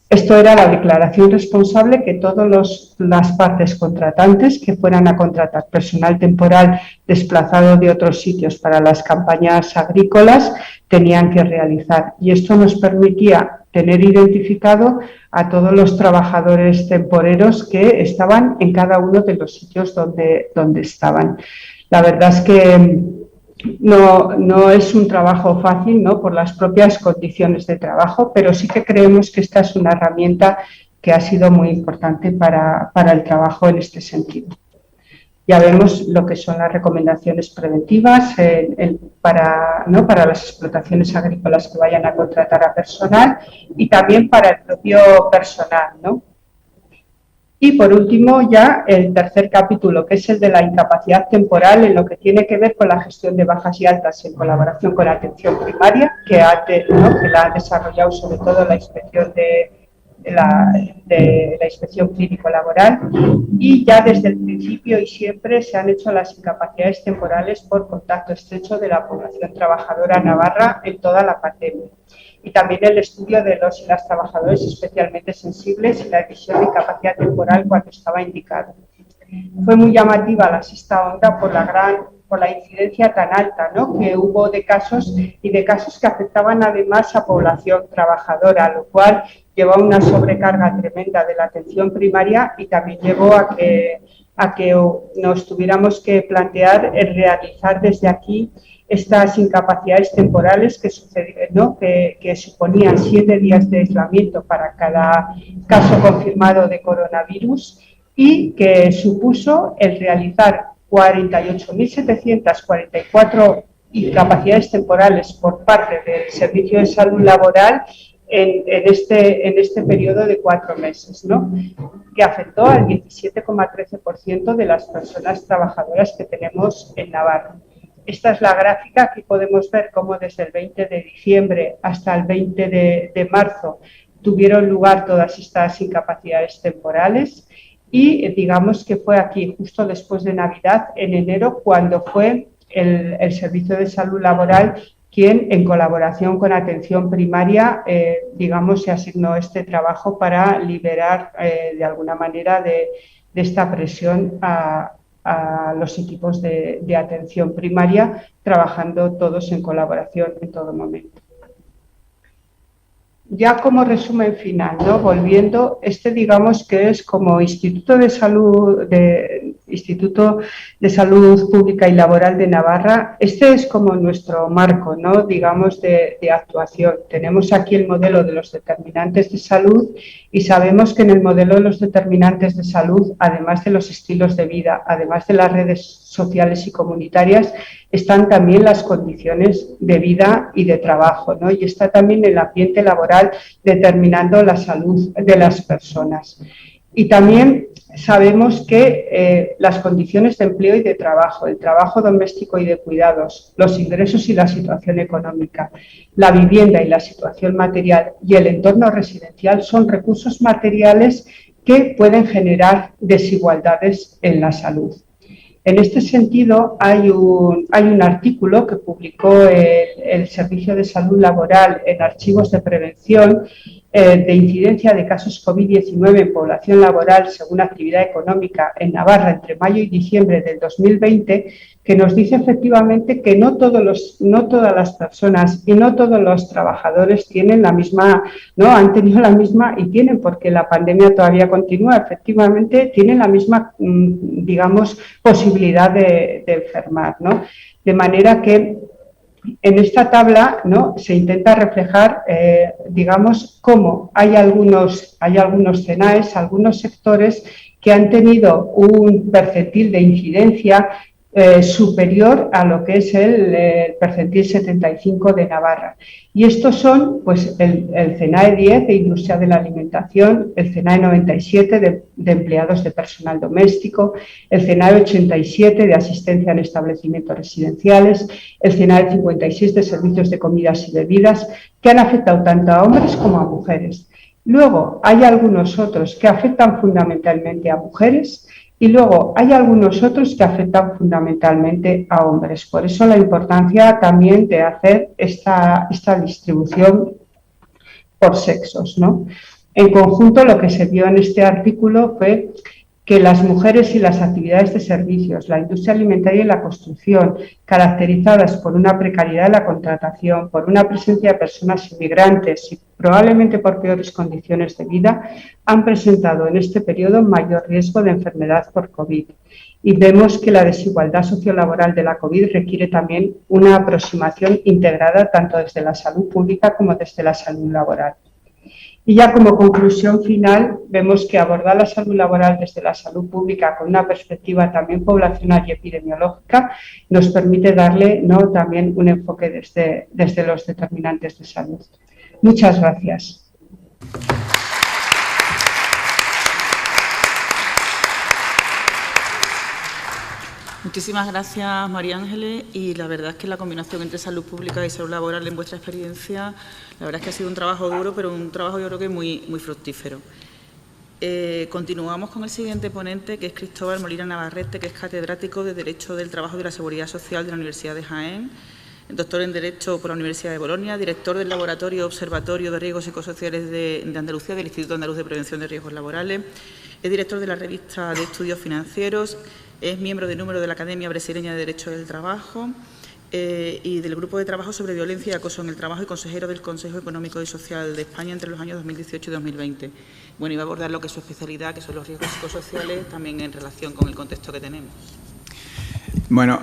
Esto era la declaración responsable que todas las partes contratantes que fueran a contratar personal temporal desplazado de otros sitios para las campañas agrícolas tenían que realizar. Y esto nos permitía tener identificado a todos los trabajadores temporeros que estaban en cada uno de los sitios donde estaban. La verdad es que no es un trabajo fácil, ¿no?, por las propias condiciones de trabajo, pero sí que creemos que esta es una herramienta que ha sido muy importante para el trabajo en este sentido. Ya vemos lo que son las recomendaciones preventivas para las explotaciones agrícolas que vayan a contratar a personal, y también para el propio personal, ¿no? Y por último, ya el tercer capítulo, que es el de la incapacidad temporal, en lo que tiene que ver con la gestión de bajas y altas en colaboración con la atención primaria, que la ha desarrollado sobre todo la inspección de la inspección clínico-laboral, y ya desde el principio y siempre se han hecho las incapacidades temporales por contacto estrecho de la población trabajadora navarra en toda la pandemia. Y también el estudio de los y las trabajadores especialmente sensibles y la decisión de incapacidad temporal cuando estaba indicado. Fue muy llamativa la sexta onda por la incidencia tan alta, ¿no?, que hubo de casos que afectaban además a población trabajadora, lo cual llevó a una sobrecarga tremenda de la atención primaria, y también llevó a que nos tuviéramos que plantear el realizar desde aquí estas incapacidades temporales que suponían 7 días de aislamiento para cada caso confirmado de coronavirus, y que supuso el realizar 48.744 incapacidades temporales por parte del Servicio de Salud Laboral en este periodo de 4 meses, ¿no? Que afectó al 17,13% de las personas trabajadoras que tenemos en Navarra. Esta es la gráfica. Aquí podemos ver cómo desde el 20 de diciembre hasta el 20 de marzo tuvieron lugar todas estas incapacidades temporales y digamos que fue aquí, justo después de Navidad, en enero, cuando fue el Servicio de Salud Laboral quien, en colaboración con Atención Primaria, digamos, se asignó este trabajo para liberar de alguna manera de esta presión a los equipos de atención primaria, trabajando todos en colaboración en todo momento. Ya como resumen final, ¿no? Volviendo, digamos que es como Instituto de Salud Pública y Laboral de Navarra. Este es como nuestro marco, ¿no? Digamos, de actuación. Tenemos aquí el modelo de los determinantes de salud y sabemos que en el modelo de los determinantes de salud, además de los estilos de vida, además de las redes sociales y comunitarias, están también las condiciones de vida y de trabajo, ¿no? Y está también el ambiente laboral determinando la salud de las personas. Y también sabemos que las condiciones de empleo y de trabajo, el trabajo doméstico y de cuidados, los ingresos y la situación económica, la vivienda y la situación material y el entorno residencial son recursos materiales que pueden generar desigualdades en la salud. En este sentido, hay un artículo que publicó el Servicio de Salud Laboral en Archivos de Prevención de incidencia de casos COVID-19 en población laboral según actividad económica en Navarra entre mayo y diciembre del 2020, que nos dice efectivamente que no todas las personas y no todos los trabajadores tienen la misma, ¿no? Han tenido la misma y tienen, porque la pandemia todavía continúa, efectivamente tienen la misma, digamos, posibilidad de enfermar, ¿no? De manera que en esta tabla, ¿no?, se intenta reflejar, digamos, cómo hay algunos CENAES, algunos sectores que han tenido un percentil de incidencia superior a lo que es el percentil 75 de Navarra. Y estos son, pues, el CENAE 10 de Industria de la Alimentación, el CENAE 97 de Empleados de Personal Doméstico, el CENAE 87 de Asistencia en Establecimientos Residenciales, el CENAE 56 de Servicios de Comidas y Bebidas, que han afectado tanto a hombres como a mujeres. Luego, hay algunos otros que afectan fundamentalmente a mujeres. Y luego hay algunos otros que afectan fundamentalmente a hombres. Por eso la importancia también de hacer esta distribución por sexos, ¿no? En conjunto, lo que se vio en este artículo fue que las mujeres y las actividades de servicios, la industria alimentaria y la construcción, caracterizadas por una precariedad de la contratación, por una presencia de personas inmigrantes y probablemente por peores condiciones de vida, han presentado en este periodo mayor riesgo de enfermedad por COVID. Y vemos que la desigualdad sociolaboral de la COVID requiere también una aproximación integrada tanto desde la salud pública como desde la salud laboral. Y ya como conclusión final, vemos que abordar la salud laboral desde la salud pública con una perspectiva también poblacional y epidemiológica nos permite darle, ¿no?, también un enfoque desde los determinantes de salud. Muchas gracias. Muchísimas gracias, María Ángeles, y la verdad es que la combinación entre salud pública y salud laboral en vuestra experiencia, la verdad es que ha sido un trabajo duro, pero un trabajo yo creo que muy fructífero. Continuamos con el siguiente ponente, que es Cristóbal Molina Navarrete, que es catedrático de Derecho del Trabajo y de la Seguridad Social de la Universidad de Jaén, doctor en Derecho por la Universidad de Bolonia, director del Laboratorio Observatorio de Riesgos Psicosociales de Andalucía, del Instituto Andaluz de Prevención de Riesgos Laborales, es director de la Revista de Estudios Financieros, es miembro de número de la Academia Brasileña de Derecho del Trabajo y del Grupo de Trabajo sobre Violencia y Acoso en el Trabajo y consejero del Consejo Económico y Social de España entre los años 2018 y 2020. Bueno, iba a abordar lo que es su especialidad, que son los riesgos psicosociales, también en relación con el contexto que tenemos. Bueno,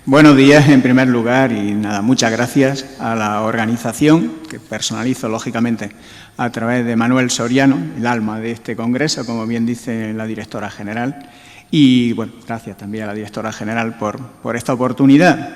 buenos días en primer lugar y nada, muchas gracias a la organización, que personalizo lógicamente a través de Manuel Soriano, el alma de este congreso, como bien dice la directora general. Y, bueno, gracias también a la directora general por esta oportunidad.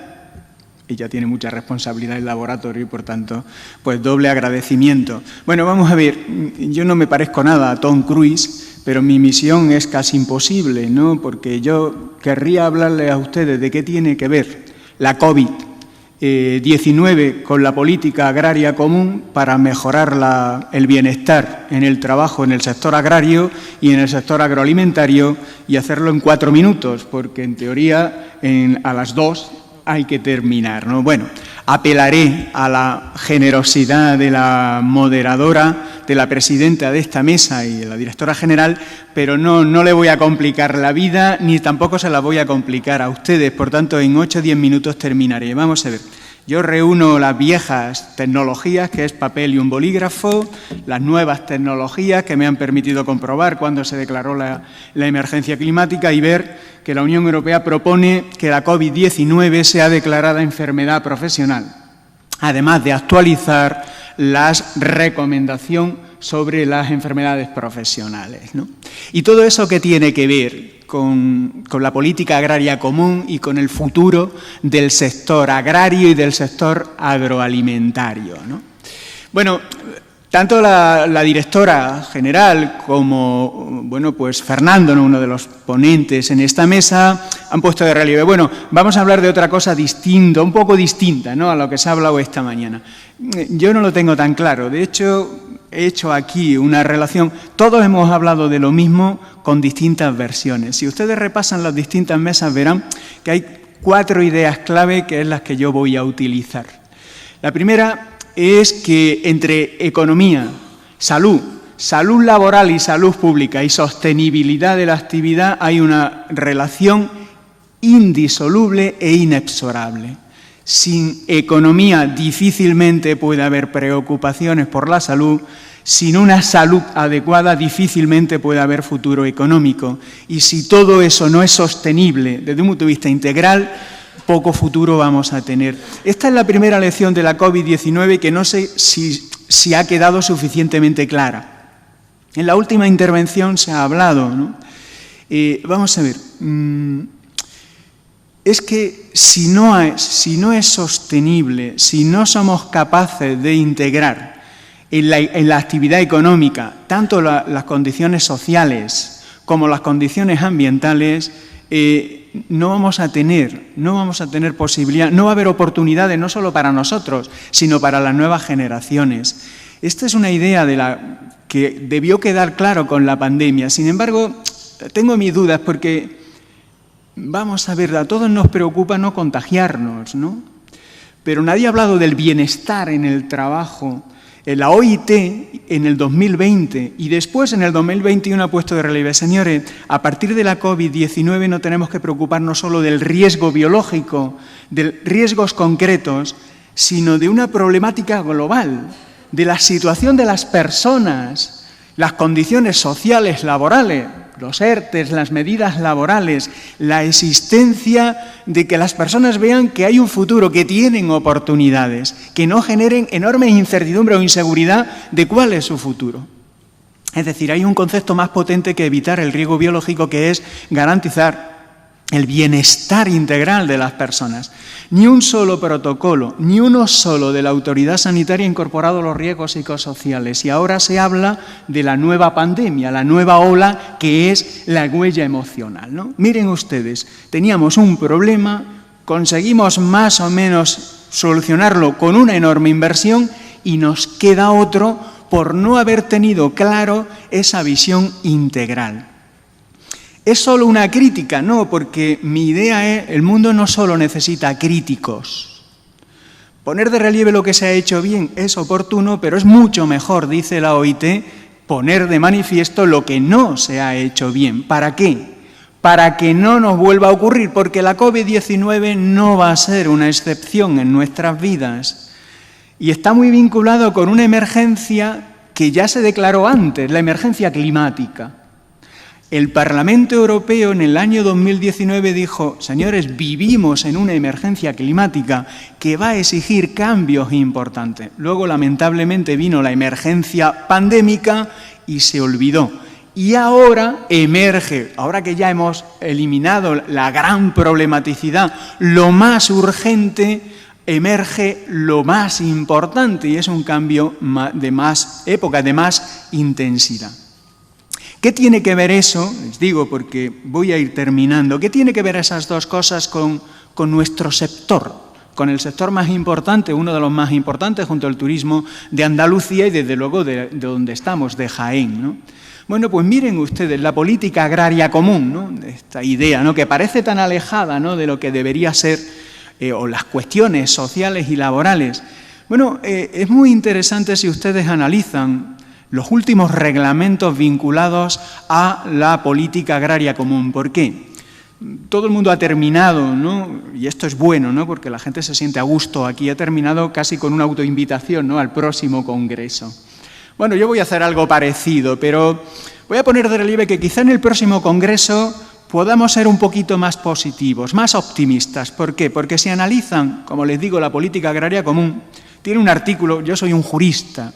ella tiene mucha responsabilidad en el laboratorio y, por tanto, pues doble agradecimiento. Bueno, vamos a ver, yo no me parezco nada a Tom Cruise, pero mi misión es casi imposible, ¿no? Porque yo querría hablarles a ustedes de qué tiene que ver la COVID-19 con la política agraria común para mejorar el bienestar en el trabajo en el sector agrario y en el sector agroalimentario, y hacerlo en 4 minutos, porque en teoría a las 2 hay que terminar, ¿no? Bueno, apelaré a la generosidad de la moderadora, de la presidenta de esta mesa y de la directora general, pero no le voy a complicar la vida, ni tampoco se la voy a complicar a ustedes. Por tanto, en 8 o 10 minutos terminaré. Vamos a ver. Yo reúno las viejas tecnologías, que es papel y un bolígrafo, las nuevas tecnologías que me han permitido comprobar cuando se declaró la emergencia climática y ver que la Unión Europea propone que la COVID-19 sea declarada enfermedad profesional, además de actualizar la recomendación sobre las enfermedades profesionales, ¿no? Y todo eso que tiene que ver con la política agraria común y con el futuro del sector agrario y del sector agroalimentario, ¿no? Bueno, tanto la directora general como, bueno, pues Fernando, ¿no?, uno de los ponentes en esta mesa, han puesto de relieve. Bueno, vamos a hablar de otra cosa distinta, un poco distinta, ¿no?, a lo que se ha hablado esta mañana. Yo no lo tengo tan claro. De hecho, he hecho aquí una relación. Todos hemos hablado de lo mismo con distintas versiones. Si ustedes repasan las distintas mesas, verán que hay 4 ideas clave que es las que yo voy a utilizar. La primera es que entre economía, salud laboral y salud pública y sostenibilidad de la actividad hay una relación indisoluble e inexorable. Sin economía difícilmente puede haber preocupaciones por la salud. Sin una salud adecuada difícilmente puede haber futuro económico. Y si todo eso no es sostenible desde un punto de vista integral, poco futuro vamos a tener. Esta es la primera lección de la COVID-19 que no sé si ha quedado suficientemente clara. En la última intervención se ha hablado, ¿no? Vamos a ver. Es que si no es sostenible, si no somos capaces de integrar en la actividad económica tanto las condiciones sociales como las condiciones ambientales, no vamos a tener posibilidad, no va a haber oportunidades no solo para nosotros, sino para las nuevas generaciones. Esta es una idea que debió quedar claro con la pandemia. Sin embargo, tengo mis dudas porque, vamos a ver, a todos nos preocupa no contagiarnos, ¿no? Pero nadie ha hablado del bienestar en el trabajo. La OIT en el 2020 y después en el 2021 ha puesto de relieve, señores, a partir de la COVID-19 no tenemos que preocuparnos solo del riesgo biológico, de riesgos concretos, sino de una problemática global, de la situación de las personas, las condiciones sociales, laborales, los ERTES, las medidas laborales, la existencia de que las personas vean que hay un futuro, que tienen oportunidades, que no generen enorme incertidumbre o inseguridad de cuál es su futuro. Es decir, hay un concepto más potente que evitar el riesgo biológico, que es garantizar el bienestar integral de las personas. Ni un solo protocolo, ni uno solo de la autoridad sanitaria ha incorporado los riesgos psicosociales. Y ahora se habla de la nueva pandemia, la nueva ola, que es la huella emocional, ¿no? Miren ustedes, teníamos un problema, conseguimos más o menos solucionarlo con una enorme inversión y nos queda otro por no haber tenido claro esa visión integral. ¿Es solo una crítica? No, porque mi idea es, el mundo no solo necesita críticos. Poner de relieve lo que se ha hecho bien es oportuno, pero es mucho mejor, dice la OIT, poner de manifiesto lo que no se ha hecho bien. ¿Para qué? Para que no nos vuelva a ocurrir, porque la COVID-19 no va a ser una excepción en nuestras vidas. Y está muy vinculado con una emergencia que ya se declaró antes, la emergencia climática. El Parlamento Europeo en el año 2019 dijo, señores, vivimos en una emergencia climática que va a exigir cambios importantes. Luego, lamentablemente, vino la emergencia pandémica y se olvidó. Y ahora emerge, ahora que ya hemos eliminado la gran problematicidad, lo más urgente, emerge lo más importante y es un cambio de más época, de más intensidad. ¿Qué tiene que ver eso? Les digo porque voy a ir terminando. ¿Qué tiene que ver esas dos cosas con nuestro sector? Con el sector más importante, uno de los más importantes, junto al turismo de Andalucía y desde luego de donde estamos, de Jaén, ¿no? Bueno, pues miren ustedes, la política agraria común, ¿no? Esta idea, ¿no?, que parece tan alejada, ¿no?, de lo que debería ser, o las cuestiones sociales y laborales. Bueno, es muy interesante si ustedes analizan los últimos reglamentos vinculados a la política agraria común. ¿Por qué? Todo el mundo ha terminado, ¿no?, y esto es bueno, ¿no?, porque la gente se siente a gusto aquí, ha terminado casi con una autoinvitación, ¿no?, al próximo congreso. Bueno, yo voy a hacer algo parecido, pero voy a poner de relieve que quizá en el próximo congreso podamos ser un poquito más positivos, más optimistas. ¿Por qué? Porque si analizan, como les digo, la política agraria común, tiene un artículo, yo soy un jurista,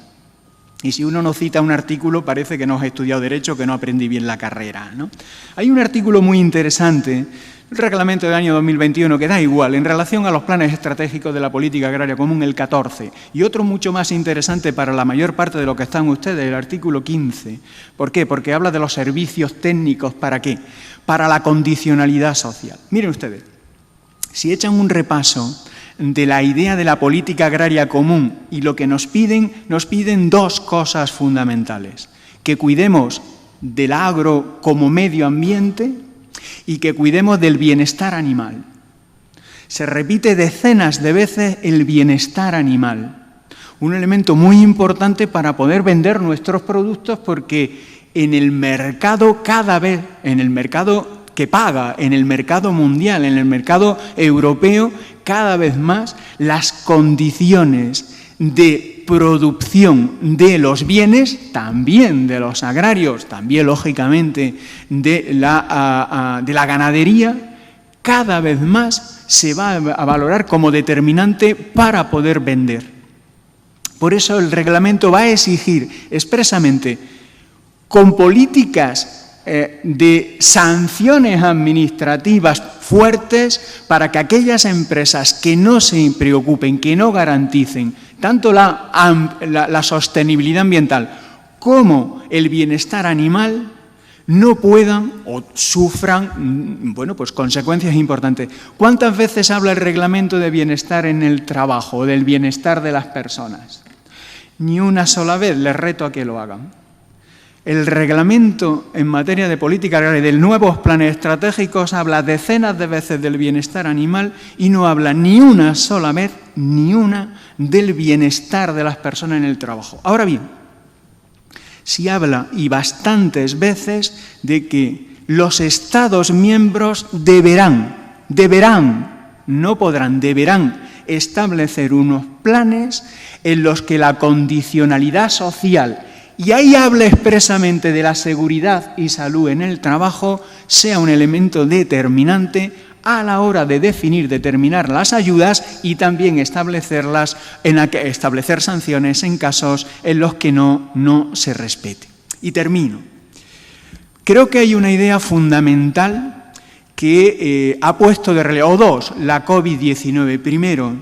y si uno no cita un artículo parece que no has estudiado Derecho, que no aprendí bien la carrera, ¿no? Hay un artículo muy interesante, el reglamento del año 2021, que da igual, en relación a los planes estratégicos de la política agraria común, el 14, y otro mucho más interesante para la mayor parte de lo que están ustedes, el artículo 15. ¿Por qué? Porque habla de los servicios técnicos, ¿para qué? Para la condicionalidad social. Miren ustedes, si echan un repaso de la idea de la política agraria común y lo que nos piden dos cosas fundamentales: que cuidemos del agro como medio ambiente y que cuidemos del bienestar animal. Se repite decenas de veces el bienestar animal, un elemento muy importante para poder vender nuestros productos, porque en el mercado cada vez, en el mercado que paga, en el mercado mundial, en el mercado europeo, cada vez más las condiciones de producción de los bienes, también de los agrarios, también lógicamente de la ganadería, cada vez más se va a valorar como determinante para poder vender. Por eso el reglamento va a exigir expresamente, con políticas de sanciones administrativas fuertes, para que aquellas empresas que no se preocupen, que no garanticen tanto la sostenibilidad ambiental como el bienestar animal, no puedan o sufran, bueno, pues consecuencias importantes. ¿Cuántas veces habla el reglamento de bienestar en el trabajo, del bienestar de las personas? Ni una sola vez. Les reto a que lo hagan. El reglamento en materia de política agraria y de nuevos planes estratégicos habla decenas de veces del bienestar animal y no habla ni una sola vez, ni una, del bienestar de las personas en el trabajo. Ahora bien, sí habla, y bastantes veces, de que los Estados miembros deberán, no podrán, deberán establecer unos planes en los que la condicionalidad social, y ahí habla expresamente de la seguridad y salud en el trabajo, sea un elemento determinante a la hora de determinar las ayudas y también establecer sanciones en casos en los que no se respete. Y termino. Creo que hay una idea fundamental que ha puesto de relieve, o dos, la COVID-19. Primero,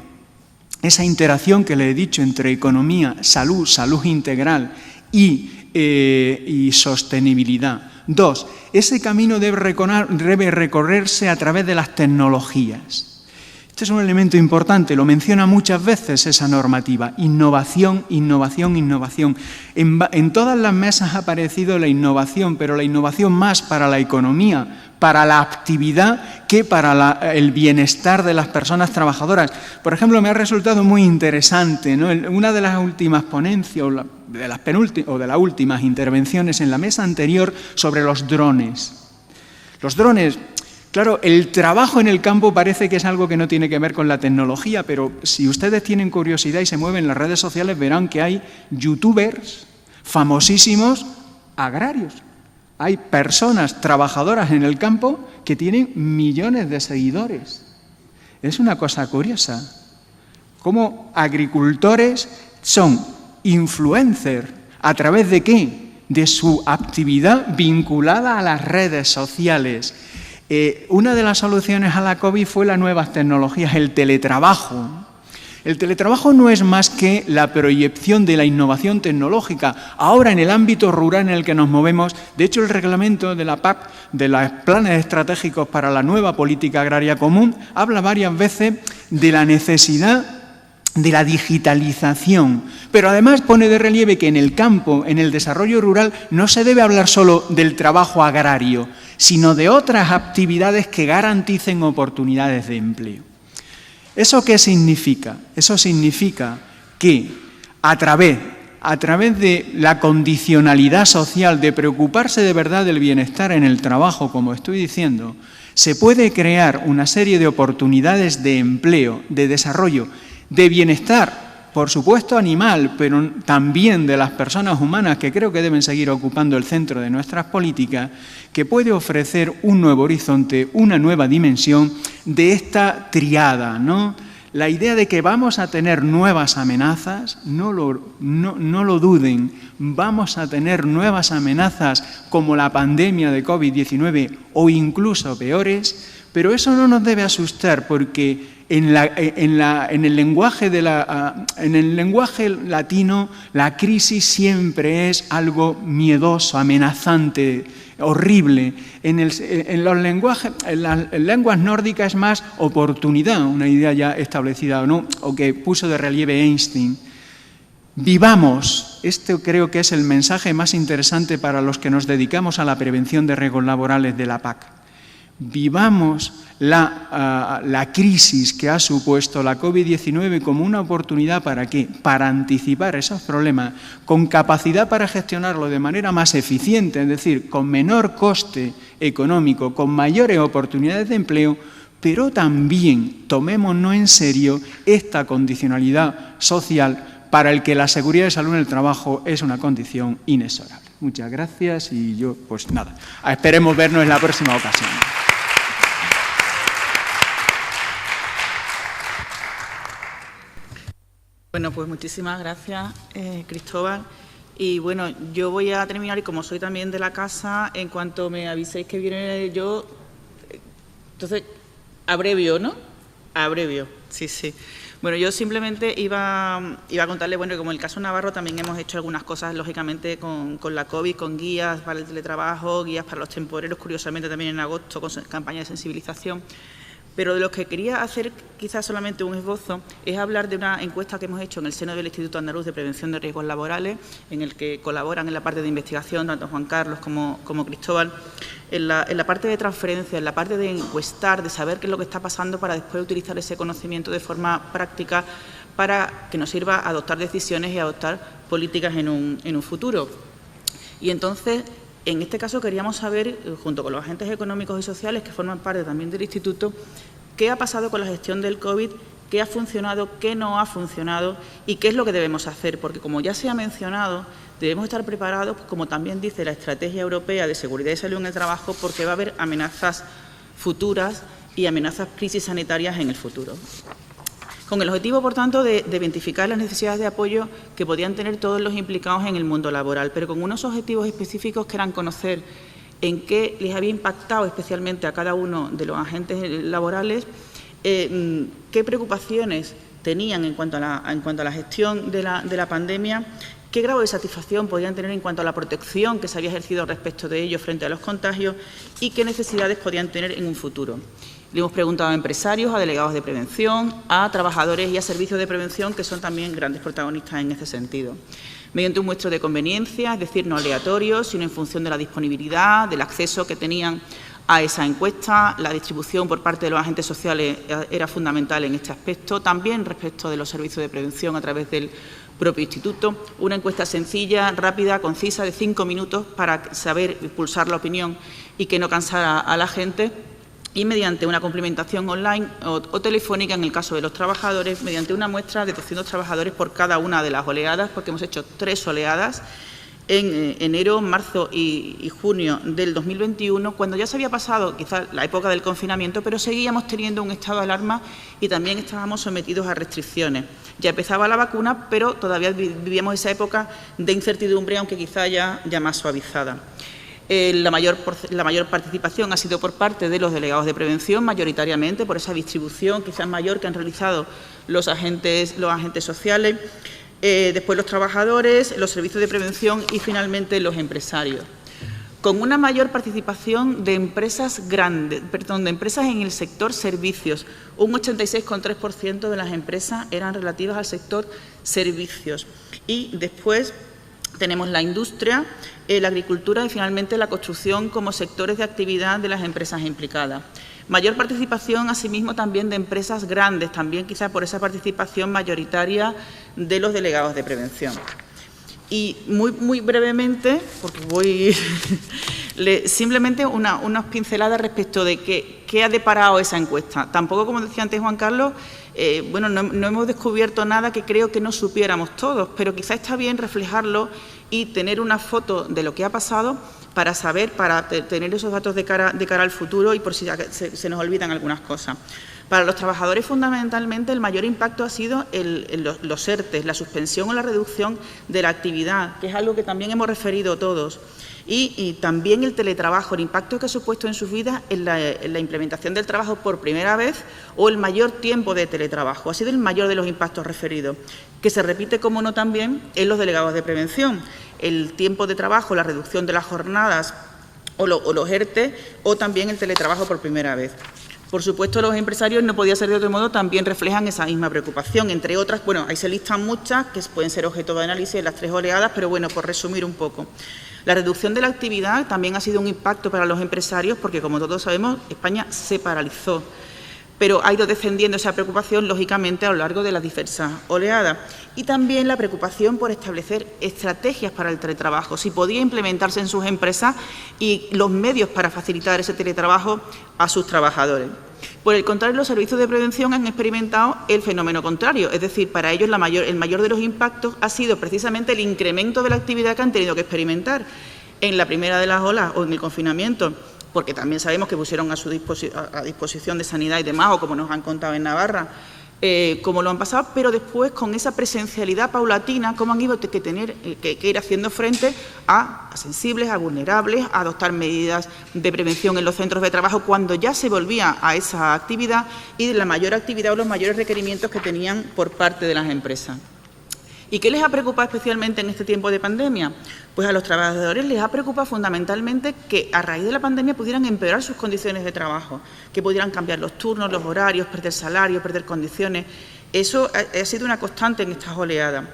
esa interacción que le he dicho entre economía, salud integral y sostenibilidad. Dos, ese camino debe recorrerse a través de las tecnologías. Este es un elemento importante, lo menciona muchas veces esa normativa. Innovación, innovación, innovación. En todas las mesas ha aparecido la innovación, pero la innovación más para la economía, para la actividad, que para el bienestar de las personas trabajadoras. Por ejemplo, me ha resultado muy interesante, ¿no?, una de las últimas ponencias, o de las últimas intervenciones en la mesa anterior, sobre los drones. Los drones, claro, el trabajo en el campo parece que es algo que no tiene que ver con la tecnología, pero si ustedes tienen curiosidad y se mueven en las redes sociales, verán que hay youtubers famosísimos agrarios. Hay personas trabajadoras en el campo que tienen millones de seguidores. Es una cosa curiosa. Cómo agricultores son influencers. ¿A través de qué? De su actividad vinculada a las redes sociales. Una de las soluciones a la COVID fue las nuevas tecnologías, el teletrabajo. El teletrabajo no es más que la proyección de la innovación tecnológica. Ahora, en el ámbito rural en el que nos movemos, de hecho, el reglamento de la PAC, de los planes estratégicos para la nueva política agraria común, habla varias veces de la necesidad de la digitalización, pero además pone de relieve que en el campo, en el desarrollo rural, no se debe hablar solo del trabajo agrario, sino de otras actividades que garanticen oportunidades de empleo. ¿Eso qué significa? Eso significa que a través de la condicionalidad social, de preocuparse de verdad del bienestar en el trabajo, como estoy diciendo, se puede crear una serie de oportunidades de empleo, de desarrollo, de bienestar, por supuesto animal, pero también de las personas humanas, que creo que deben seguir ocupando el centro de nuestras políticas, que puede ofrecer un nuevo horizonte, una nueva dimensión de esta triada, ¿no? La idea de que vamos a tener nuevas amenazas, no lo duden, vamos a tener nuevas amenazas como la pandemia de COVID-19 o incluso peores, pero eso no nos debe asustar porque en el lenguaje latino la crisis siempre es algo miedoso, amenazante, horrible. En las lenguas nórdicas es más oportunidad, una idea ya establecida o que puso de relieve Einstein. Vivamos, este creo que es el mensaje más interesante para los que nos dedicamos a la prevención de riesgos laborales de la PAC. Vivamos la crisis que ha supuesto la COVID-19 como una oportunidad ¿para qué? Para anticipar esos problemas, con capacidad para gestionarlo de manera más eficiente, es decir, con menor coste económico, con mayores oportunidades de empleo, pero también tomémonos en serio esta condicionalidad social para el que la seguridad de salud en el trabajo es una condición inexorable. Muchas gracias y yo, pues nada, esperemos vernos en la próxima ocasión. Bueno, pues muchísimas gracias, Cristóbal. Y bueno, yo voy a terminar y como soy también de la casa, en cuanto me aviséis que viene yo, entonces abrevio, ¿no? Abrevio, sí, sí. Bueno, yo simplemente iba a contarle, bueno, que como en el caso Navarro también hemos hecho algunas cosas, lógicamente, con la COVID, con guías para el teletrabajo, guías para los temporeros, curiosamente también en agosto, con campaña de sensibilización. Pero de lo que quería hacer quizás solamente un esbozo es hablar de una encuesta que hemos hecho en el seno del Instituto Andaluz de Prevención de Riesgos Laborales, en el que colaboran en la parte de investigación tanto Juan Carlos como Cristóbal, en la parte de transferencia, en la parte de encuestar, de saber qué es lo que está pasando para después utilizar ese conocimiento de forma práctica para que nos sirva a adoptar decisiones y adoptar políticas en un futuro. Y entonces, en este caso queríamos saber, junto con los agentes económicos y sociales que forman parte también del Instituto, qué ha pasado con la gestión del COVID, qué ha funcionado, qué no ha funcionado y qué es lo que debemos hacer. Porque, como ya se ha mencionado, debemos estar preparados, como también dice la Estrategia Europea de Seguridad y Salud en el Trabajo, porque va a haber amenazas futuras y amenazas crisis sanitarias en el futuro. Con el objetivo, por tanto, de identificar las necesidades de apoyo que podían tener todos los implicados en el mundo laboral, pero con unos objetivos específicos que eran conocer en qué les había impactado especialmente a cada uno de los agentes laborales, qué preocupaciones tenían en cuanto a la gestión de la pandemia, qué grado de satisfacción podían tener en cuanto a la protección que se había ejercido respecto de ellos frente a los contagios y qué necesidades podían tener en un futuro. Le hemos preguntado a empresarios, a delegados de prevención, a trabajadores y a servicios de prevención, que son también grandes protagonistas en ese sentido. Mediante un muestreo de conveniencia, es decir, no aleatorio, sino en función de la disponibilidad, del acceso que tenían a esa encuesta. La distribución por parte de los agentes sociales era fundamental en este aspecto. También respecto de los servicios de prevención a través del propio instituto. Una encuesta sencilla, rápida, concisa, de 5 minutos para saber pulsar la opinión y que no cansara a la gente. Y mediante una complementación online o telefónica, en el caso de los trabajadores, mediante una muestra de 200 trabajadores por cada una de las oleadas, porque hemos hecho 3 oleadas, en enero, marzo y junio del 2021, cuando ya se había pasado quizás la época del confinamiento, pero seguíamos teniendo un estado de alarma y también estábamos sometidos a restricciones. Ya empezaba la vacuna, pero todavía vivíamos esa época de incertidumbre, aunque quizá ya más suavizada. La mayor participación ha sido por parte de los delegados de prevención, mayoritariamente, por esa distribución quizás mayor que han realizado los agentes sociales, después los trabajadores, los servicios de prevención y, finalmente, los empresarios. Con una mayor participación de empresas de empresas en el sector servicios. Un 86,3% de las empresas eran relativas al sector servicios. Y después tenemos la industria, la agricultura y, finalmente, la construcción como sectores de actividad de las empresas implicadas. Mayor participación, asimismo, también de empresas grandes, también quizá por esa participación mayoritaria de los delegados de prevención. Y muy brevemente, porque voy simplemente unas pinceladas respecto de qué ha deparado esa encuesta. Tampoco, como decía antes Juan Carlos, no hemos descubierto nada que creo que no supiéramos todos, pero quizá está bien reflejarlo y tener una foto de lo que ha pasado para saber, para tener esos datos de cara al futuro y por si se nos olvidan algunas cosas. Para los trabajadores, fundamentalmente, el mayor impacto ha sido los ERTE, la suspensión o la reducción de la actividad, que es algo que también hemos referido todos. Y también el teletrabajo, el impacto que ha supuesto en sus vidas en la implementación del trabajo por primera vez o el mayor tiempo de teletrabajo. Ha sido el mayor de los impactos referidos, que se repite, como no, también en los delegados de prevención. El tiempo de trabajo, la reducción de las jornadas o los ERTE o también el teletrabajo por primera vez. Por supuesto, los empresarios, no podía ser de otro modo, también reflejan esa misma preocupación. Entre otras, bueno, ahí se listan muchas que pueden ser objeto de análisis en las 3 oleadas, pero bueno, por resumir un poco. La reducción de la actividad también ha sido un impacto para los empresarios porque, como todos sabemos, España se paralizó, pero ha ido descendiendo esa preocupación, lógicamente, a lo largo de las diversas oleadas. Y también la preocupación por establecer estrategias para el teletrabajo, si podía implementarse en sus empresas y los medios para facilitar ese teletrabajo a sus trabajadores. Por el contrario, los servicios de prevención han experimentado el fenómeno contrario, es decir, para ellos el mayor de los impactos ha sido precisamente el incremento de la actividad que han tenido que experimentar en la primera de las olas o en el confinamiento, porque también sabemos que pusieron a disposición de sanidad y demás, o como nos han contado en Navarra, como lo han pasado, pero después con esa presencialidad paulatina, cómo han ido que ir haciendo frente a sensibles, a vulnerables, a adoptar medidas de prevención en los centros de trabajo cuando ya se volvía a esa actividad y de la mayor actividad o los mayores requerimientos que tenían por parte de las empresas. ¿Y qué les ha preocupado especialmente en este tiempo de pandemia? Pues a los trabajadores les ha preocupado fundamentalmente que a raíz de la pandemia pudieran empeorar sus condiciones de trabajo, que pudieran cambiar los turnos, los horarios, perder salario, perder condiciones. Eso ha sido una constante en estas oleadas.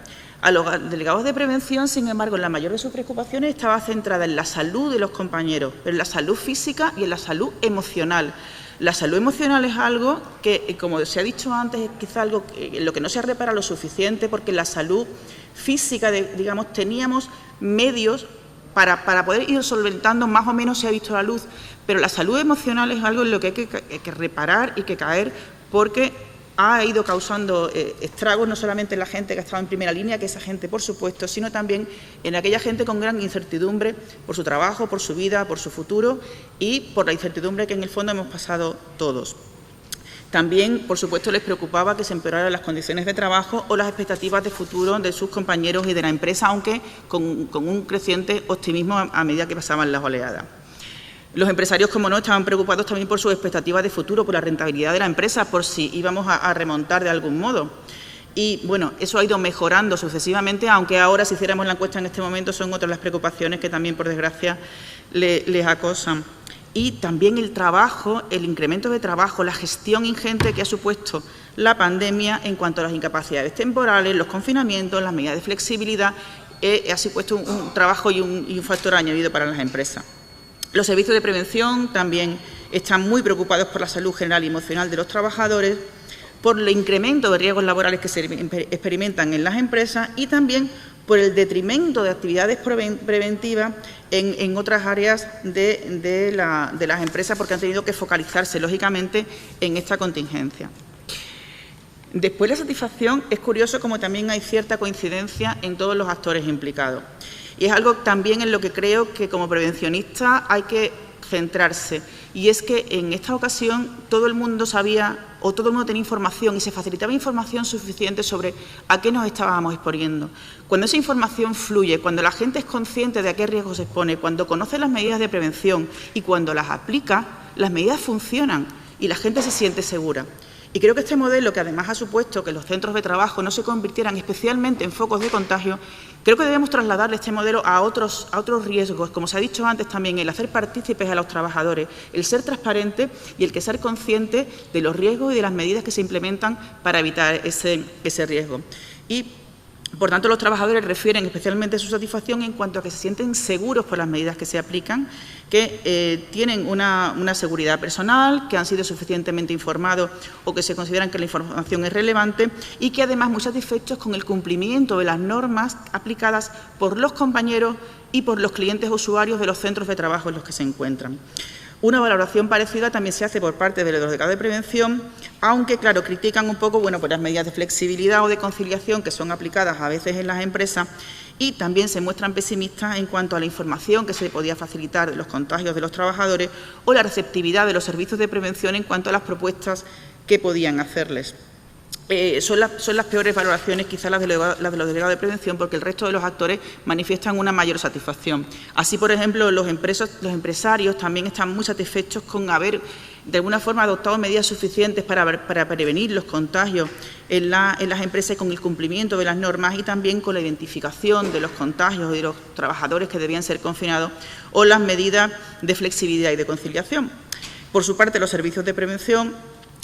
A los delegados de prevención, sin embargo, la mayor de sus preocupaciones estaba centrada en la salud de los compañeros, en la salud física y en la salud emocional. La salud emocional es algo que, como se ha dicho antes, es quizá algo en lo que no se repara lo suficiente, porque la salud física, digamos, teníamos medios para poder ir solventando, más o menos se ha visto la luz, pero la salud emocional es algo en lo que hay que reparar y que caer, porque ha ido causando estragos no solamente en la gente que ha estado en primera línea, que esa gente, por supuesto, sino también en aquella gente con gran incertidumbre por su trabajo, por su vida, por su futuro y por la incertidumbre que en el fondo hemos pasado todos. También, por supuesto, les preocupaba que se empeoraran las condiciones de trabajo o las expectativas de futuro de sus compañeros y de la empresa, aunque con un creciente optimismo a medida que pasaban las oleadas. Los empresarios, como no, estaban preocupados también por sus expectativas de futuro, por la rentabilidad de la empresa, por si íbamos a remontar de algún modo. Y, bueno, eso ha ido mejorando sucesivamente, aunque ahora, si hiciéramos la encuesta en este momento, son otras las preocupaciones que también, por desgracia, les acosan. Y también el trabajo, el incremento de trabajo, la gestión ingente que ha supuesto la pandemia en cuanto a las incapacidades temporales, los confinamientos, las medidas de flexibilidad, ha supuesto un trabajo y un factor añadido para las empresas. Los servicios de prevención también están muy preocupados por la salud general y emocional de los trabajadores, por el incremento de riesgos laborales que se experimentan en las empresas y también por el detrimento de actividades preventivas en otras áreas de las empresas, porque han tenido que focalizarse, lógicamente, en esta contingencia. Después, la satisfacción, es curioso como también hay cierta coincidencia en todos los actores implicados. Y es algo también en lo que creo que como prevencionista hay que centrarse, y es que en esta ocasión todo el mundo sabía o todo el mundo tenía información y se facilitaba información suficiente sobre a qué nos estábamos exponiendo. Cuando esa información fluye, cuando la gente es consciente de a qué riesgo se expone, cuando conoce las medidas de prevención y cuando las aplica, las medidas funcionan y la gente se siente segura. Y creo que este modelo, que además ha supuesto que los centros de trabajo no se convirtieran especialmente en focos de contagio, creo que debemos trasladarle este modelo a otros riesgos, como se ha dicho antes también, el hacer partícipes a los trabajadores, el ser transparente y el que ser consciente de los riesgos y de las medidas que se implementan para evitar ese riesgo. Y, por tanto, los trabajadores refieren especialmente su satisfacción en cuanto a que se sienten seguros por las medidas que se aplican, que tienen una seguridad personal, que han sido suficientemente informados o que se consideran que la información es relevante y que además muy satisfechos con el cumplimiento de las normas aplicadas por los compañeros y por los clientes usuarios de los centros de trabajo en los que se encuentran. Una valoración parecida también se hace por parte de los delegados de prevención, aunque, claro, critican un poco pues las medidas de flexibilidad o de conciliación que son aplicadas a veces en las empresas y también se muestran pesimistas en cuanto a la información que se podía facilitar de los contagios de los trabajadores o la receptividad de los servicios de prevención en cuanto a las propuestas que podían hacerles. Son las peores valoraciones, quizás las de los delegados de prevención, porque el resto de los actores manifiestan una mayor satisfacción. Así, por ejemplo, los empresarios también están muy satisfechos con haber, de alguna forma, adoptado medidas suficientes para prevenir los contagios en las empresas con el cumplimiento de las normas y también con la identificación de los contagios y de los trabajadores que debían ser confinados o las medidas de flexibilidad y de conciliación. Por su parte, los servicios de prevención,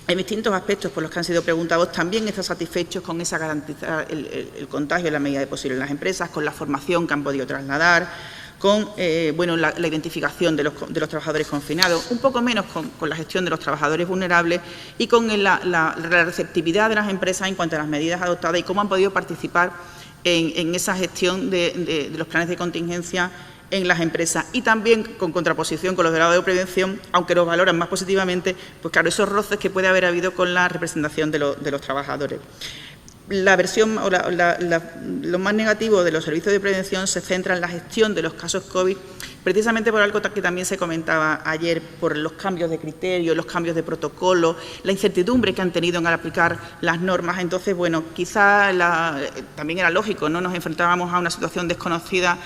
en distintos aspectos por los que han sido preguntados, también están satisfechos con esa garantizar el contagio en la medida de posible en las empresas, con la formación que han podido trasladar, con la identificación de los trabajadores confinados, un poco menos con la gestión de los trabajadores vulnerables y con la receptividad de las empresas en cuanto a las medidas adoptadas y cómo han podido participar en esa gestión de los planes de contingencia en las empresas y también con contraposición con los delegados de prevención, aunque los valoran más positivamente, pues claro, esos roces que puede haber habido con la representación de los trabajadores. La versión o lo más negativo de los servicios de prevención se centra en la gestión de los casos COVID, precisamente por algo que también se comentaba ayer, por los cambios de criterio, los cambios de protocolo, la incertidumbre que han tenido en aplicar las normas. Entonces, bueno, quizá también era lógico, ¿no? Nos enfrentábamos a una situación desconocida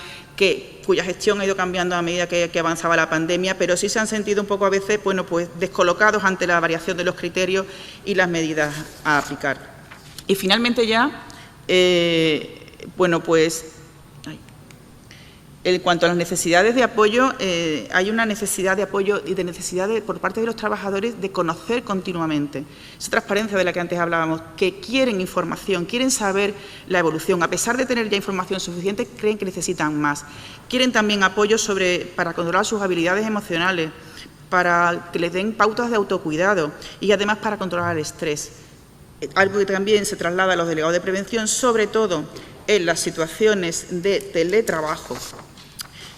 cuya gestión ha ido cambiando a medida que avanzaba la pandemia, pero sí se han sentido un poco a veces, pues descolocados ante la variación de los criterios y las medidas a aplicar. Y finalmente ya, en cuanto a las necesidades de apoyo, hay una necesidad de apoyo y de necesidad por parte de los trabajadores de conocer continuamente. Esa transparencia de la que antes hablábamos, que quieren información, quieren saber la evolución. A pesar de tener ya información suficiente, creen que necesitan más. Quieren también apoyo para controlar sus habilidades emocionales, para que les den pautas de autocuidado y además para controlar el estrés. Algo que también se traslada a los delegados de prevención, sobre todo en las situaciones de teletrabajo.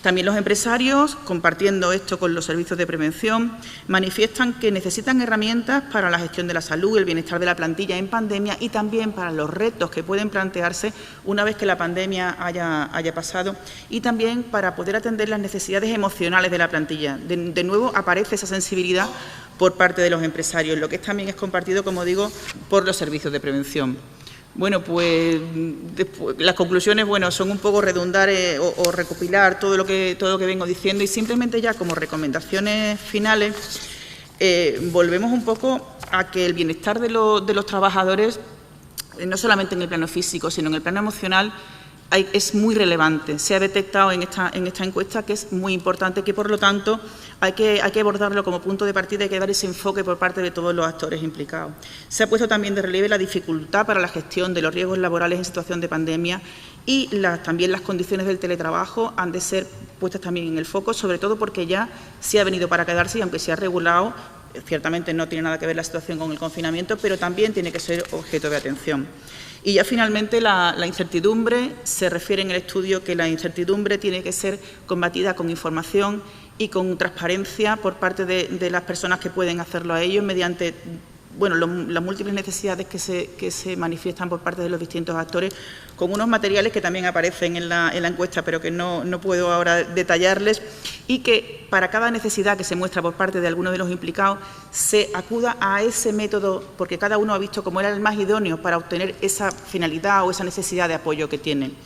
También los empresarios, compartiendo esto con los servicios de prevención, manifiestan que necesitan herramientas para la gestión de la salud, el bienestar de la plantilla en pandemia y también para los retos que pueden plantearse una vez que la pandemia haya pasado y también para poder atender las necesidades emocionales de la plantilla. De nuevo aparece esa sensibilidad por parte de los empresarios, lo que también es compartido, como digo, por los servicios de prevención. Bueno, pues las conclusiones, son un poco redundar o recopilar todo lo que vengo diciendo y simplemente ya como recomendaciones finales volvemos un poco a que el bienestar de los trabajadores, no solamente en el plano físico, sino en el plano emocional, es muy relevante. Se ha detectado en esta encuesta que es muy importante, que por lo tanto hay que abordarlo como punto de partida, hay que dar ese enfoque por parte de todos los actores implicados. Se ha puesto también de relieve la dificultad para la gestión de los riesgos laborales en situación de pandemia y también las condiciones del teletrabajo han de ser puestas también en el foco, sobre todo porque ya se ha venido para quedarse y aunque se ha regulado, ciertamente no tiene nada que ver la situación con el confinamiento, pero también tiene que ser objeto de atención. Y ya finalmente la incertidumbre, se refiere en el estudio que la incertidumbre tiene que ser combatida con información y con transparencia por parte de las personas que pueden hacerlo a ellos mediante las múltiples necesidades que se manifiestan por parte de los distintos actores, con unos materiales que también aparecen en la encuesta, pero que no puedo ahora detallarles, y que para cada necesidad que se muestra por parte de alguno de los implicados se acuda a ese método, porque cada uno ha visto cómo era el más idóneo para obtener esa finalidad o esa necesidad de apoyo que tienen.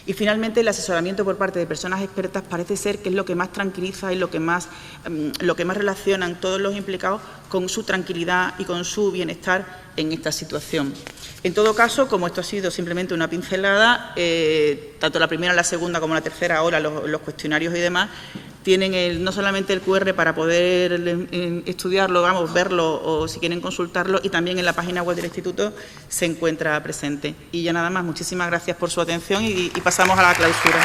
Y finalmente el asesoramiento por parte de personas expertas parece ser que es lo que más tranquiliza y lo que más relacionan todos los implicados con su tranquilidad y con su bienestar en esta situación. En todo caso, como esto ha sido simplemente una pincelada, tanto la primera, la segunda como la tercera hora, los cuestionarios y demás, tienen no solamente el QR para poder estudiarlo, verlo o si quieren consultarlo, y también en la página web del Instituto se encuentra presente. Y ya nada más, muchísimas gracias por su atención y pasamos a la clausura.